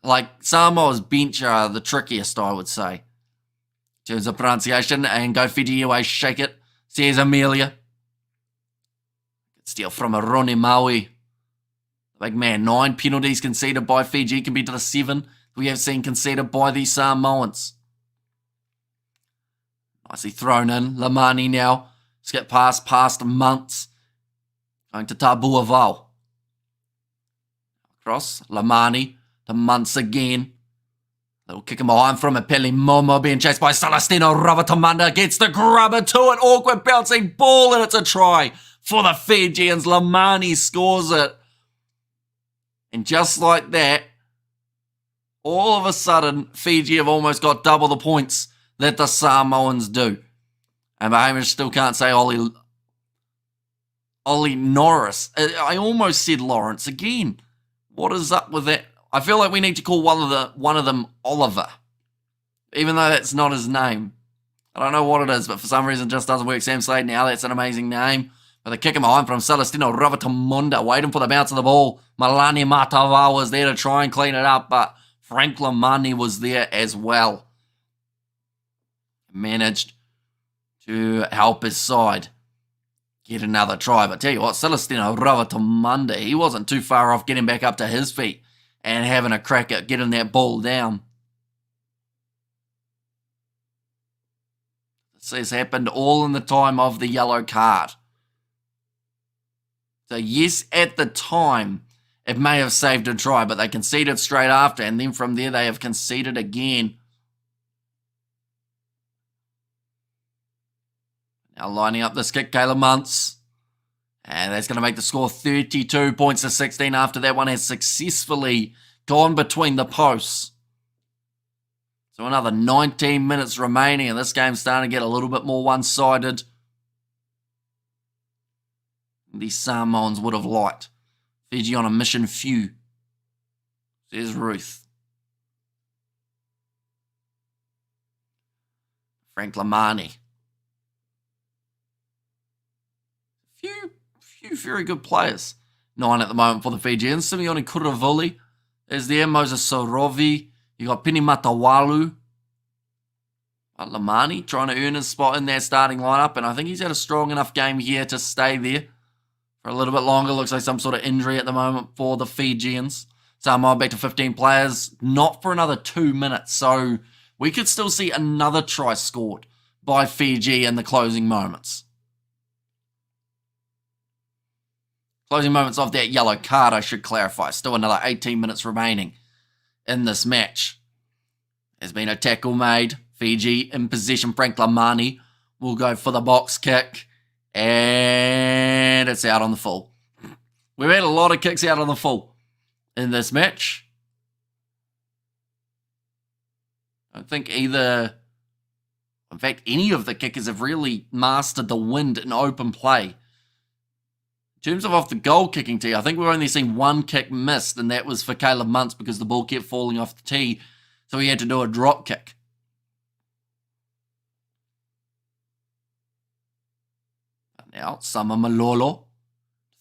Like, Samoa's bench are the trickiest, I would say. In terms of pronunciation, and go Fiji away, shake it, says Amelia. Steal from a Ronnie Maui. Big man, 9 penalties conceded by Fiji compared to the 7 we have seen conceded by the Samoans. Nicely thrown in. Lamani now. Skip past Muntz. Going to Tabua Val. Across. Lamani to Muntz again. Little kick him behind from a Pele Momo being chased by Celestino Ravatamanda. Gets the grubber to it. Awkward bouncing ball and it's a try for the Fijians. Lamani scores it. And just like that, all of a sudden, Fiji have almost got double the points that the Samoans do. And Hamish still can't say Ollie Norris. I almost said Lawrence again. What is up with that? I feel like we need to call one of them Oliver, even though that's not his name. I don't know what it is, but for some reason it just doesn't work. Sam Slade now, that's an amazing name. But the kick him behind from Celestino Ravatamunda, waiting for the bounce of the ball. Malani Matava was there to try and clean it up, but Frank Lamani was there as well. Managed to help his side get another try. But tell you what, Celestino Ravatamunda, he wasn't too far off getting back up to his feet and having a crack at getting that ball down. This has happened all in the time of the yellow card. So yes, at the time, it may have saved a try, but they conceded straight after, and then from there they have conceded again. Now lining up this kick, Caleb Muntz. And that's going to make the score 32 points to 16 after that one has successfully gone between the posts. So another 19 minutes remaining, and this game's starting to get a little bit more one-sided. The Samoans would have liked. Fiji on a mission few, says Ruth. Frank Lamani. Few very good players. 9 at the moment for the Fijians. Simeone Kuravuli is there. Moses Sorovi. You got Pini Matawalu. Lamani trying to earn his spot in that starting lineup, and I think he's had a strong enough game here to stay there for a little bit longer. Looks like some sort of injury at the moment for the Fijians. Samoa back to 15 players, not for another 2 minutes. So we could still see another try scored by Fiji in the closing moments. Closing moments of that yellow card, I should clarify. Still another 18 minutes remaining in this match. There's been a tackle made. Fiji in possession. Frank Lamani will go for the box kick. And it's out on the full. We've had a lot of kicks out on the full in this match. I don't think either, in fact, any of the kickers have really mastered the wind in open play. In terms of off the goal kicking tee, I think we've only seen one kick missed, and that was for Caleb Muntz because the ball kept falling off the tee, so he had to do a drop kick. Now, Sama Malolo.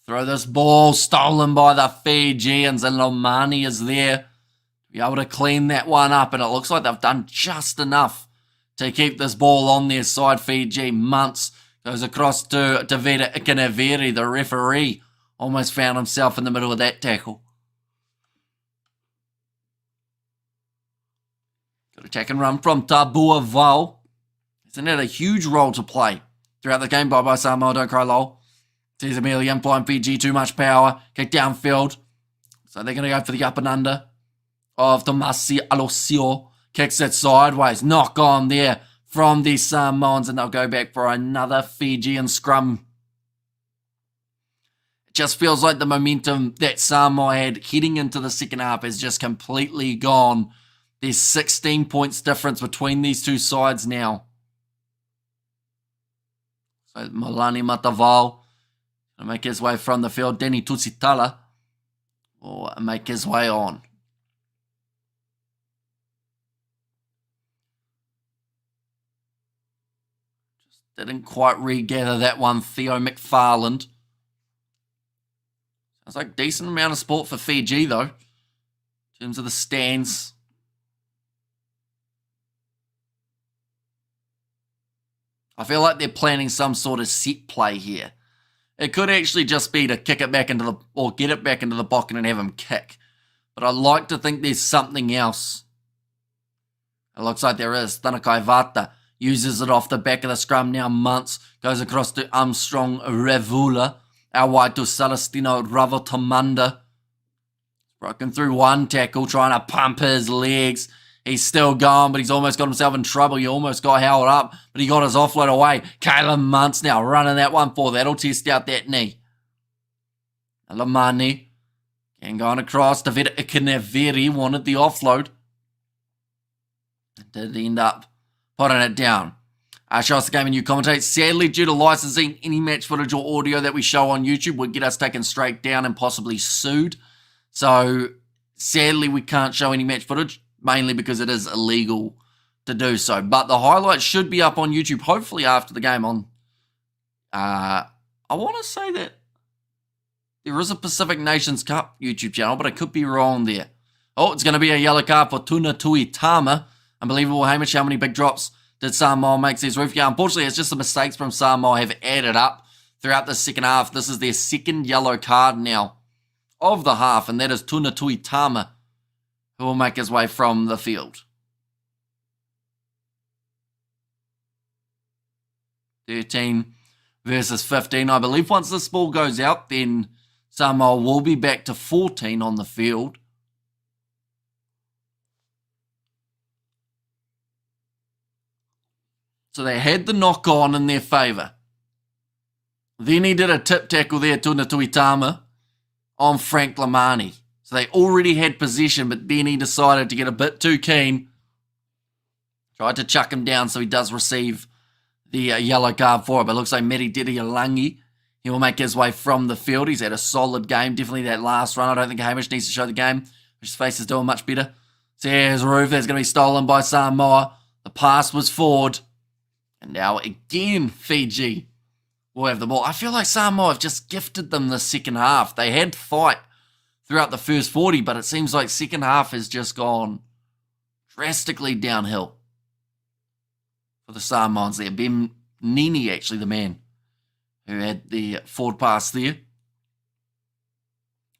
Throw this ball, stolen by the Fijians, and Lomani is there to be able to clean that one up, and it looks like they've done just enough to keep this ball on their side. Fiji. Muntz goes across to Tavita Ikanaveri, the referee. Almost found himself in the middle of that tackle. Got a attack and run from Tabua Val. Hasn't had a huge role to play throughout the game. Bye-bye Samoa, don't cry lol. Says Amelia, Flying Fiji, too much power. Kick downfield. So they're going to go for the up and under of Tomasi Alosio. Kicks it sideways. Knock on there from the Samoans, and they'll go back for another Fijian scrum. It just feels like the momentum that Samoa had heading into the second half is just completely gone. There's 16 points difference between these two sides now. So Malani Mataval will make his way from the field. Denny Tutsitala will make his way on. Didn't quite regather that one, Theo McFarland. Sounds like a decent amount of sport for Fiji, though. In In terms of the stands. I feel like they're planning some sort of set play here. It could actually just be to kick it back into the, or get it back into the pocket and have him kick. But I like to think there's something else. It looks like there is. Tanakai Vata uses it off the back of the scrum now. Muntz goes across to Armstrong Revula. Our wide to Celestino Ravotamanda. Broken through one tackle, trying to pump his legs. He's still going, but he's almost got himself in trouble. He almost got held up, but he got his offload away. Caleb Muntz now running that one for. That'll test out that knee. Alamani. And going across. David Ikaneveri wanted the offload. Did end up putting it down. Show us the game and you commentate. Sadly, due to licensing, any match footage or audio that we show on YouTube would get us taken straight down and possibly sued. So, sadly, we can't show any match footage, mainly because it is illegal to do so. But the highlights should be up on YouTube, hopefully after the game on... I want to say that there is a Pacific Nations Cup YouTube channel, but I could be wrong there. Oh, it's going to be a yellow card for Tuna Tuitama. Unbelievable, Hamish. How many big drops did Samoa make? Says Roof. Yeah, unfortunately, it's just the mistakes from Samoa have added up throughout the second half. This is their second yellow card now of the half, and that is Tuna Tuitama, who will make his way from the field. 13 versus 15. I believe once this ball goes out, then Samoa will be back to 14 on the field. So they had the knock on in their favour. Then he did a tip tackle there, Tuna Tuitama, on Frank Lamani. So they already had possession, but then he decided to get a bit too keen. Tried to chuck him down, so he does receive the yellow card for it. But it looks like Meri Didiolangi, he will make his way from the field. He's had a solid game. Definitely that last run. I don't think Hamish needs to show the game. His face is doing much better. So here's Roof. That's going to be stolen by Samoa. The pass was forward. And now again, Fiji will have the ball. I feel like Samoa have just gifted them the second half. They had fight throughout the first 40, but it seems like second half has just gone drastically downhill for the Samoans there. Ben Nini, actually, the man who had the forward pass there.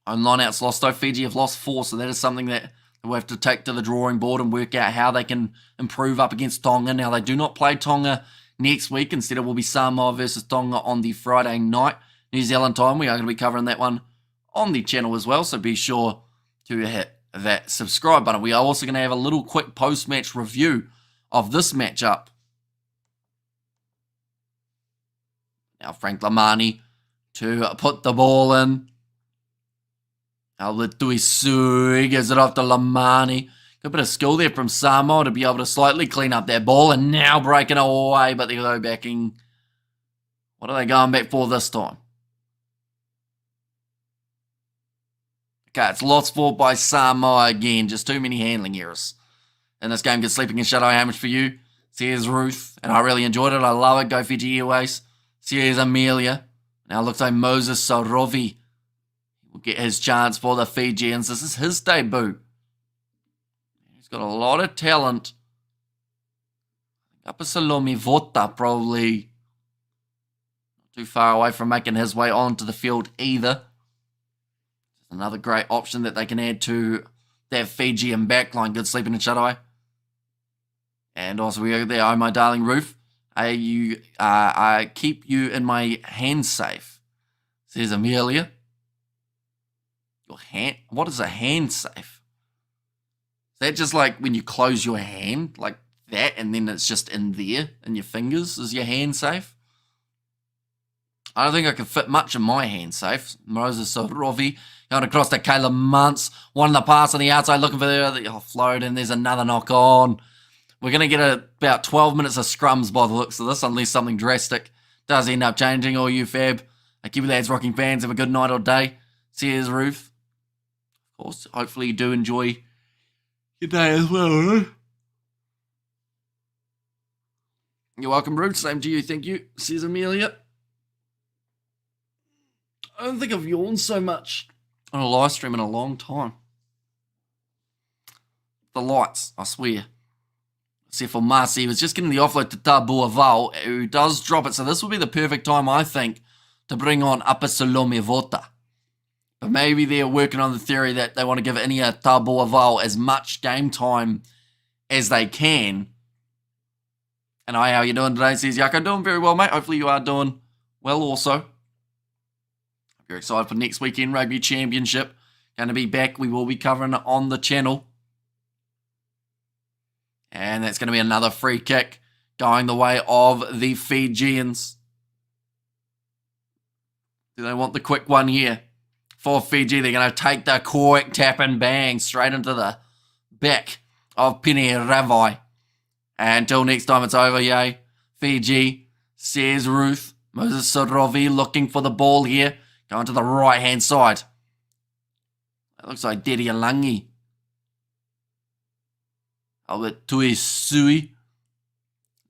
On line-outs lost, though. Fiji have lost 4, so that is something that we'll have to take to the drawing board and work out how they can improve up against Tonga. Now, they do not play Tonga next week. Instead, it will be Samoa versus Tonga on the Friday night, New Zealand time. We are going to be covering that one on the channel as well, so be sure to hit that subscribe button. We are also going to have a little quick post-match review of this matchup. Now, Frank Lamani to put the ball in. Alituisui gives it off to Lamani. Good bit of skill there from Samoa to be able to slightly clean up that ball. And now breaking away, but they go backing. What are they going back for this time? Okay, it's lost for by Samoa again. Just too many handling errors. And this game gets sleeping in shadow. How much for you? Here's Ruth. And I really enjoyed it. I love it. Go Fiji Airways. Here's Amelia. Now it looks like Moses Sorovi will get his chance for the Fijians. This is his debut. He's got a lot of talent. Apasalomi Vota probably not too far away from making his way onto the field either. Another great option that they can add to that Fijian backline. Good sleeping in shadow. And also we go there, oh my darling Roof. I keep you in my hand safe, says Amelia. Your hand? What is a hand safe? Is that just like when you close your hand like that and then it's just in there in your fingers? Is your hand safe? I don't think I can fit much in my hand safe. Moses Sorovi going across to Caleb Muntz. One the pass on the outside looking for the offload, and there's another knock on. We're going to get about 12 minutes of scrums by the looks of this, unless something drastic does end up changing. All you Fab, Kiwi Lads Rocking fans, have a good night or day. Cheers, Roof. Of course, hopefully you do enjoy your day as well, right? You're welcome, Roof. Same to you, thank you. Says Amelia. I don't think I've yawned so much on a live stream in a long time. the lights, I swear. Except for Marcy, he was just getting the offload to Tabua Val, who does drop it. So this will be the perfect time, I think, to bring on Apasalome Vota. But maybe they're working on the theory that they want to give Inia Tabua Val as much game time as they can. And hi, how you doing today? Says Yako. Doing very well, mate. Hopefully you are doing well also. Very excited for next weekend Rugby Championship. Going to be back. We will be covering it on the channel. And that's going to be another free kick going the way of the Fijians. Do they want the quick one here for Fiji? They're going to take the quick tap and bang straight into the back of Pene Ravai. And until next time it's over, yay. Fiji, says Ruth. Moses Sorovi looking for the ball here. Going to the right-hand side. It looks like Dedi Alangi. Albert Tuisui.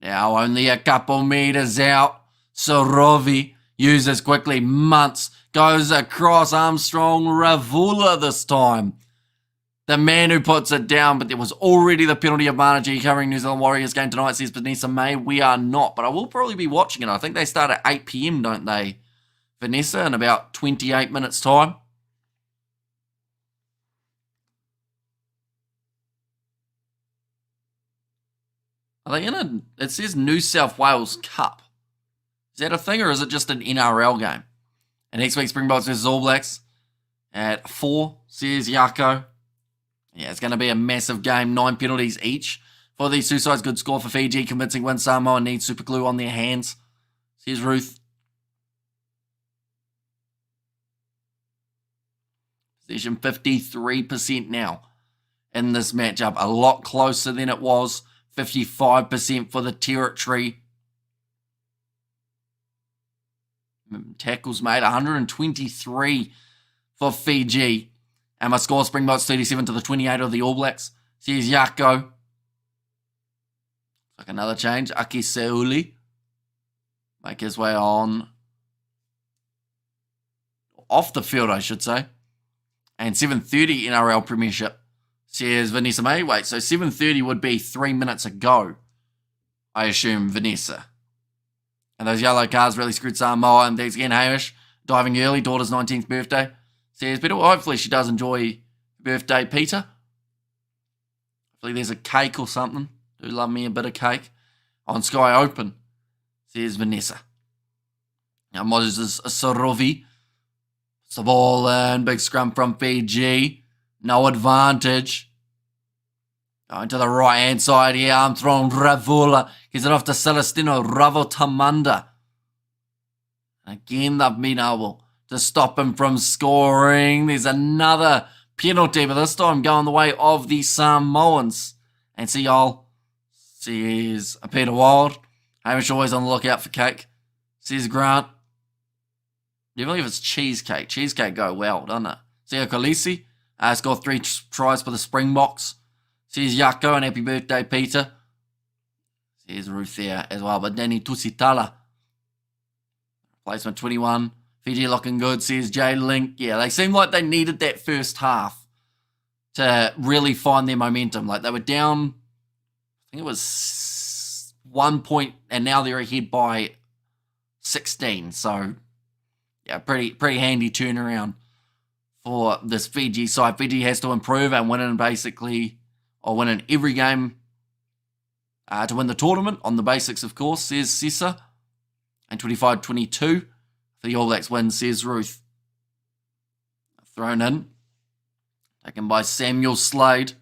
Now only a couple meters out. Sorovi uses quickly. Muntz goes across. Armstrong Ravula this time. The man who puts it down, but there was already the penalty of Manaji covering New Zealand Warriors game tonight, says Vanessa May. We are not, but I will probably be watching it. I think they start at 8 p.m, don't they, Vanessa, in about 28 minutes' time. Are they in a, it says New South Wales Cup. Is that a thing, or is it just an NRL game? And next week, Springboks versus All Blacks at 4, says Yako. Yeah, it's going to be a massive game. 9 penalties each for these two sides. Good score for Fiji. Convincing win. Samoa needs super glue on their hands, says Ruth. Possession 53% now in this matchup. A lot closer than it was. 55% for the Territory. Tackles made. 123 for Fiji. And my score, Springboks 37 to the 28 of the All Blacks. Says Yako. Like another change. Aki Seuli. Make his way on. Off the field, I should say. And 7:30 NRL Premiership. Says Vanessa May. Wait, so 7:30 would be 3 minutes ago. I assume, Vanessa. And those yellow cards really screwed Samoa. And thanks again, Hamish. Diving early. Daughter's 19th birthday. Says Peter. Well, hopefully she does enjoy her birthday, Peter. Hopefully there's a cake or something. Do love me a bit of cake. On Sky Open, says Vanessa. Now Moses Sorovi. It's the ball in. Big scrum from Fiji. No advantage. Going to the right-hand side here. Armstrong Ravula. Gives it off to Celestino Ravotamanda. Again, they've been able to stop him from scoring. There's another penalty, but this time going the way of the Samoans. And see y'all, says Peter Wild. Hamish always on the lookout for cake, says Grant. Do you believe it's cheesecake? Cheesecake go well, doesn't it? See Kolisi scored 3 tries for the Springboks. Says Yako, and happy birthday, Peter. Says Ruth there as well, but Danny Tusitala. Replacement 21. Fiji looking good, says Jay Link. Yeah, they seemed like they needed that first half to really find their momentum. Like they were down, I think it was 1 point, and now they're ahead by 16. So, yeah, pretty handy turnaround for this Fiji side. Fiji has to improve and win in every game to win the tournament on the basics, of course, says Sissa. And 25-22. For the All Blacks win, says Ruth. Thrown in. Taken by Samuel Slade.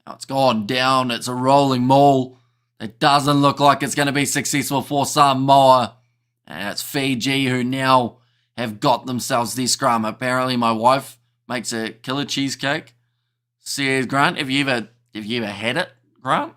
Now it's gone down. It's a rolling maul. It doesn't look like it's going to be successful for Samoa. And it's Fiji who now have got themselves their scrum. Apparently my wife makes a killer cheesecake. Says Grant, have you ever had it, Grant?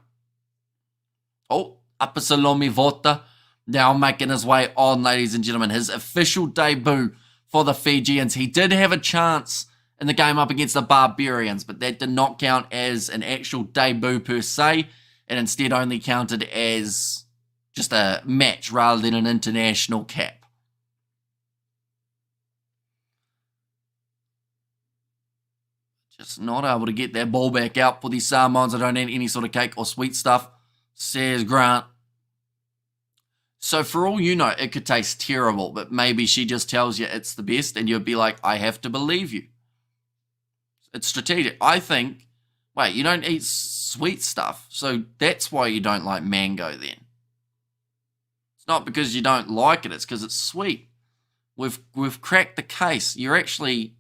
Oh, Apasalome Vota. Now making his way on, ladies and gentlemen. His official debut for the Fijians. He did have a chance in the game up against the Barbarians, but that did not count as an actual debut per se. It instead only counted as just a match rather than an international cap. Just not able to get that ball back out for these Samoans. I don't need any sort of cake or sweet stuff, says Grant. So for all you know, it could taste terrible, but maybe she just tells you it's the best and you'd be like, I have to believe you. It's strategic. I think, wait, you don't eat sweet stuff, so that's why you don't like mango then. It's not because you don't like it, it's because it's sweet. We've cracked the case. You're actually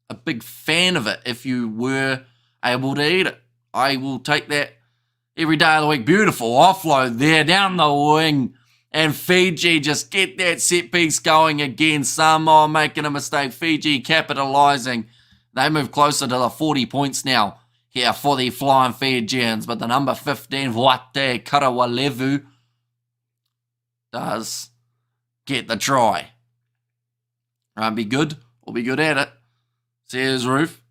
a big fan of it if you were able to eat it. I will take that every day of the week. Beautiful offload there down the wing. And Fiji just get that set piece going again. Samoa making a mistake. Fiji capitalising. They move closer to the 40 points now here for the Flying Fijians. But the number 15, Wate Karawalevu, does get the try. Right, be good. We'll be good at it. Says Roof.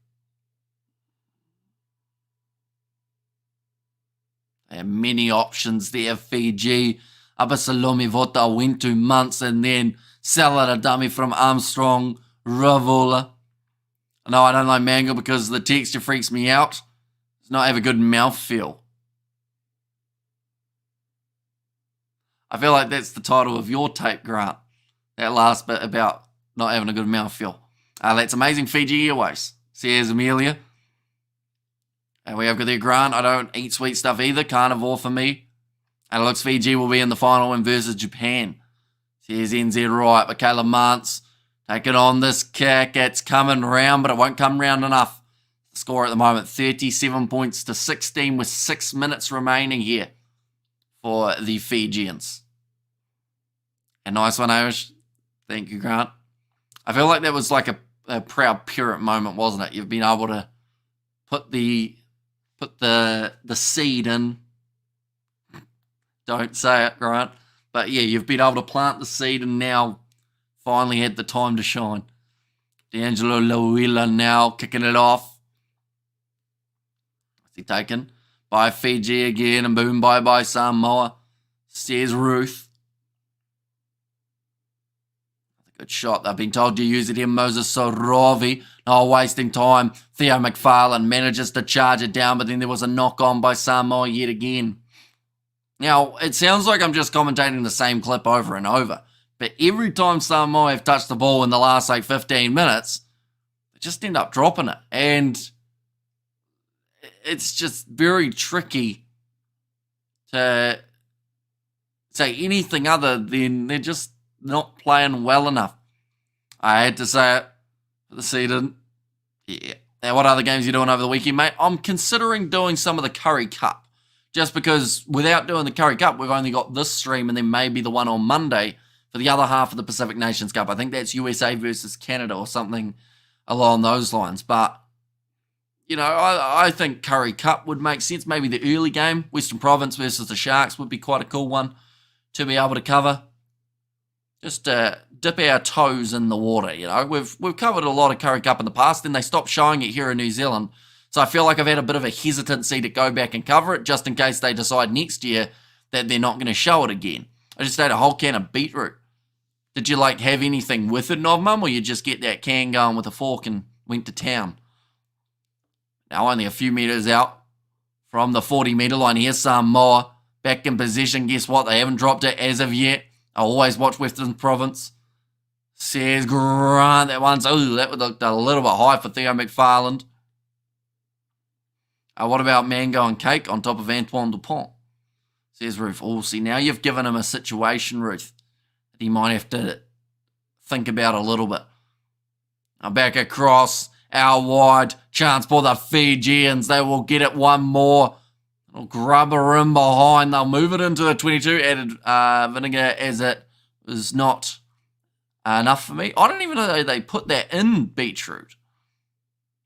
They have many options there. Fiji. Abasalomi Vota went 2 months and then Salad a dummy from Armstrong. Ravola. No, I don't like mango because the texture freaks me out. Does not have a good mouthfeel. I feel like that's the title of your tape, Grant. That last bit about not having a good mouthfeel. That's amazing. Fiji Airways, says Amelia. And we have got there, Grant. I don't eat sweet stuff either. Carnivore for me. And it looks Fiji will be in the final win versus Japan. Says NZ right. Michaela Mance taking on this kick. It's coming round, but it won't come round enough. The score at the moment, 37 points to 16 with 6 minutes remaining here for the Fijians. A nice one, Irish. Thank you, Grant. I feel like that was like a proud parent moment, wasn't it? You've been able to put the seed in. Don't say it, Grant. But yeah, you've been able to plant the seed and now finally had the time to shine. D'Angelo Loila now kicking it off. What's he taken? By Fiji again and boom by Samoa. Says Ruth. Good shot. They've been told to use it here. Moses Sorovi. No wasting time. Theo McFarlane manages to charge it down, but then there was a knock on by Samoa yet again. Now, it sounds like I'm just commentating the same clip over and over, but every time Samoa have touched the ball in the last, 15 minutes, they just end up dropping it. And it's just very tricky to say anything other than they're just not playing well enough. I had to say it for the season. Yeah. Now, what other games are you doing over the weekend, mate? I'm considering doing some of the Curry Cup. Just because without doing the Curry Cup, we've only got this stream and then maybe the one on Monday for the other half of the Pacific Nations Cup. I think that's USA versus Canada or something along those lines. But, you know, I think Curry Cup would make sense. Maybe the early game, Western Province versus the Sharks, would be quite a cool one to be able to cover. Just dip our toes in the water, you know. We've covered a lot of Curry Cup in the past, and they stopped showing it here in New Zealand. So I feel like I've had a bit of a hesitancy to go back and cover it just in case they decide next year that they're not going to show it again. I just ate a whole can of beetroot. Did you have anything with it, Novmum, or you just get that can going with a fork and went to town? Now only a few metres out from the 40-metre line. Here's Samoa back in possession. Guess what? They haven't dropped it as of yet. I always watch Western Province. Says Grant. That would look a little bit high for Theo McFarland. What about mango and cake on top of Antoine Dupont? Says Ruth. Oh, see, now you've given him a situation, Ruth, that he might have to think about a little bit. Now back across, out wide, chance for the Fijians. They will get it one more. They'll grub her in behind. They'll move it into the 22. Added vinegar as it was not enough for me. I don't even know they put that in beetroot,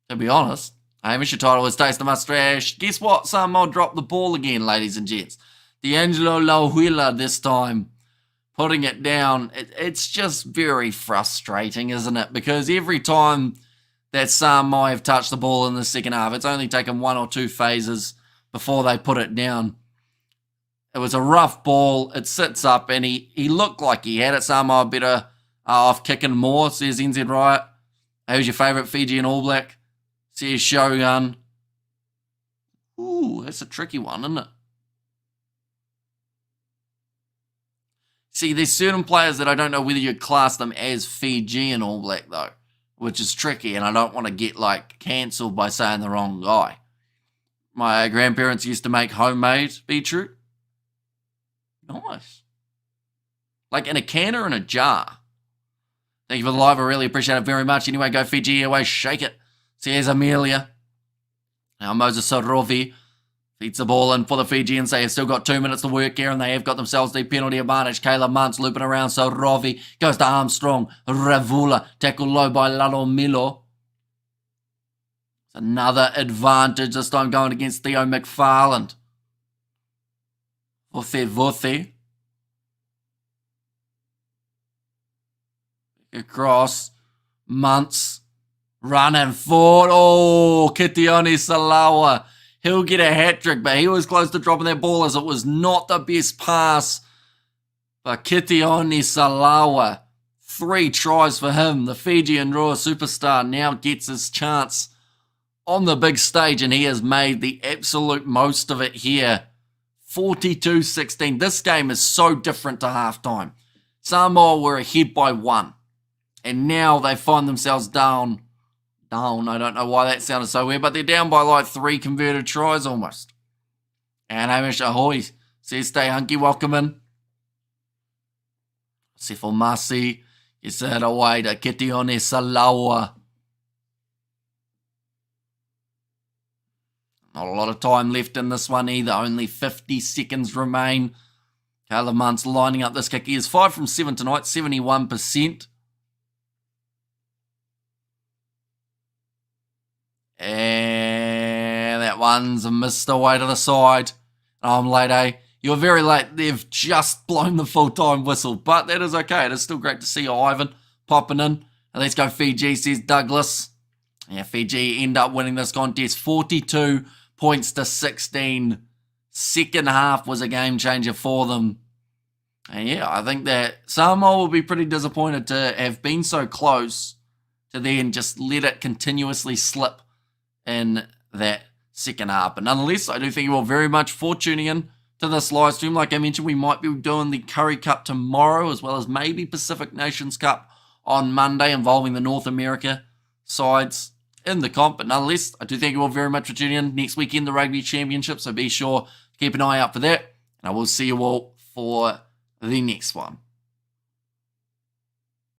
to be honest. Hamish, your title is Taste the Mustache. Guess what? Samoa dropped the ball again, ladies and gents. D'Angelo Lohuila this time putting it down. It's just very frustrating, isn't it? Because every time that Samoa have touched the ball in the second half, it's only taken 1 or 2 phases before they put it down. It was a rough ball. It sits up, and he looked like he had it. Samoa better off kicking more, says NZ Riot. Who's your favourite Fijian All Black? See Shogun. Ooh, that's a tricky one, isn't it? See, there's certain players that I don't know whether you class them as Fijian All Black, though, which is tricky, and I don't want to get, cancelled by saying the wrong guy. My grandparents used to make homemade beetroot. Nice. Like in a can or in a jar. Thank you for the live. I really appreciate it very much. Anyway, go Fiji Airways, shake it. See, here's Amelia. Now Moses Sorovi feeds the ball in for the Fijians. They have still got 2 minutes to work here, and they have got themselves the penalty advantage. Caleb Muntz looping around. Sorovi goes to Armstrong. Ravula tackled low by Lalo Milo. Another advantage, this time going against Theo McFarland. Vothi. Across. Muntz. Running forward. Oh, Kitione Salawa. He'll get a hat-trick, but he was close to dropping that ball as it was not the best pass. But Kitione Salawa. 3 tries for him. The Fijian Roar superstar now gets his chance on the big stage, and he has made the absolute most of it here. 42-16. This game is so different to halftime. Samoa were ahead by 1, and now they find themselves down. I don't know why that sounded so weird, but they're down by 3 converted tries almost. And Hamish Ahoy says, stay hunky, welcome in. Sefo Masi gets it away to Kitione Salawa. Not a lot of time left in this one either. Only 50 seconds remain. Caleb Muntz lining up this kick. He is 5 from 7 tonight, 71%. And that one's missed away to the side. I'm late, eh? You're very late. They've just blown the full-time whistle, but that is okay. It is still great to see Ivan popping in. And let's go Fiji, says Douglas. Yeah, Fiji end up winning this contest 42 points to 16. Second half was a game changer for them. And yeah, I think that Samoa will be pretty disappointed to have been so close to then just let it continuously slip in that second half. But nonetheless, I do thank you all very much for tuning in to this live stream. Like I mentioned, we might be doing the Curry Cup tomorrow, as well as maybe Pacific Nations Cup on Monday, involving the North America sides in the comp. But nonetheless, I do thank you all very much for tuning in. Next weekend, the Rugby Championship, so be sure to keep an eye out for that. And I will see you all for the next one.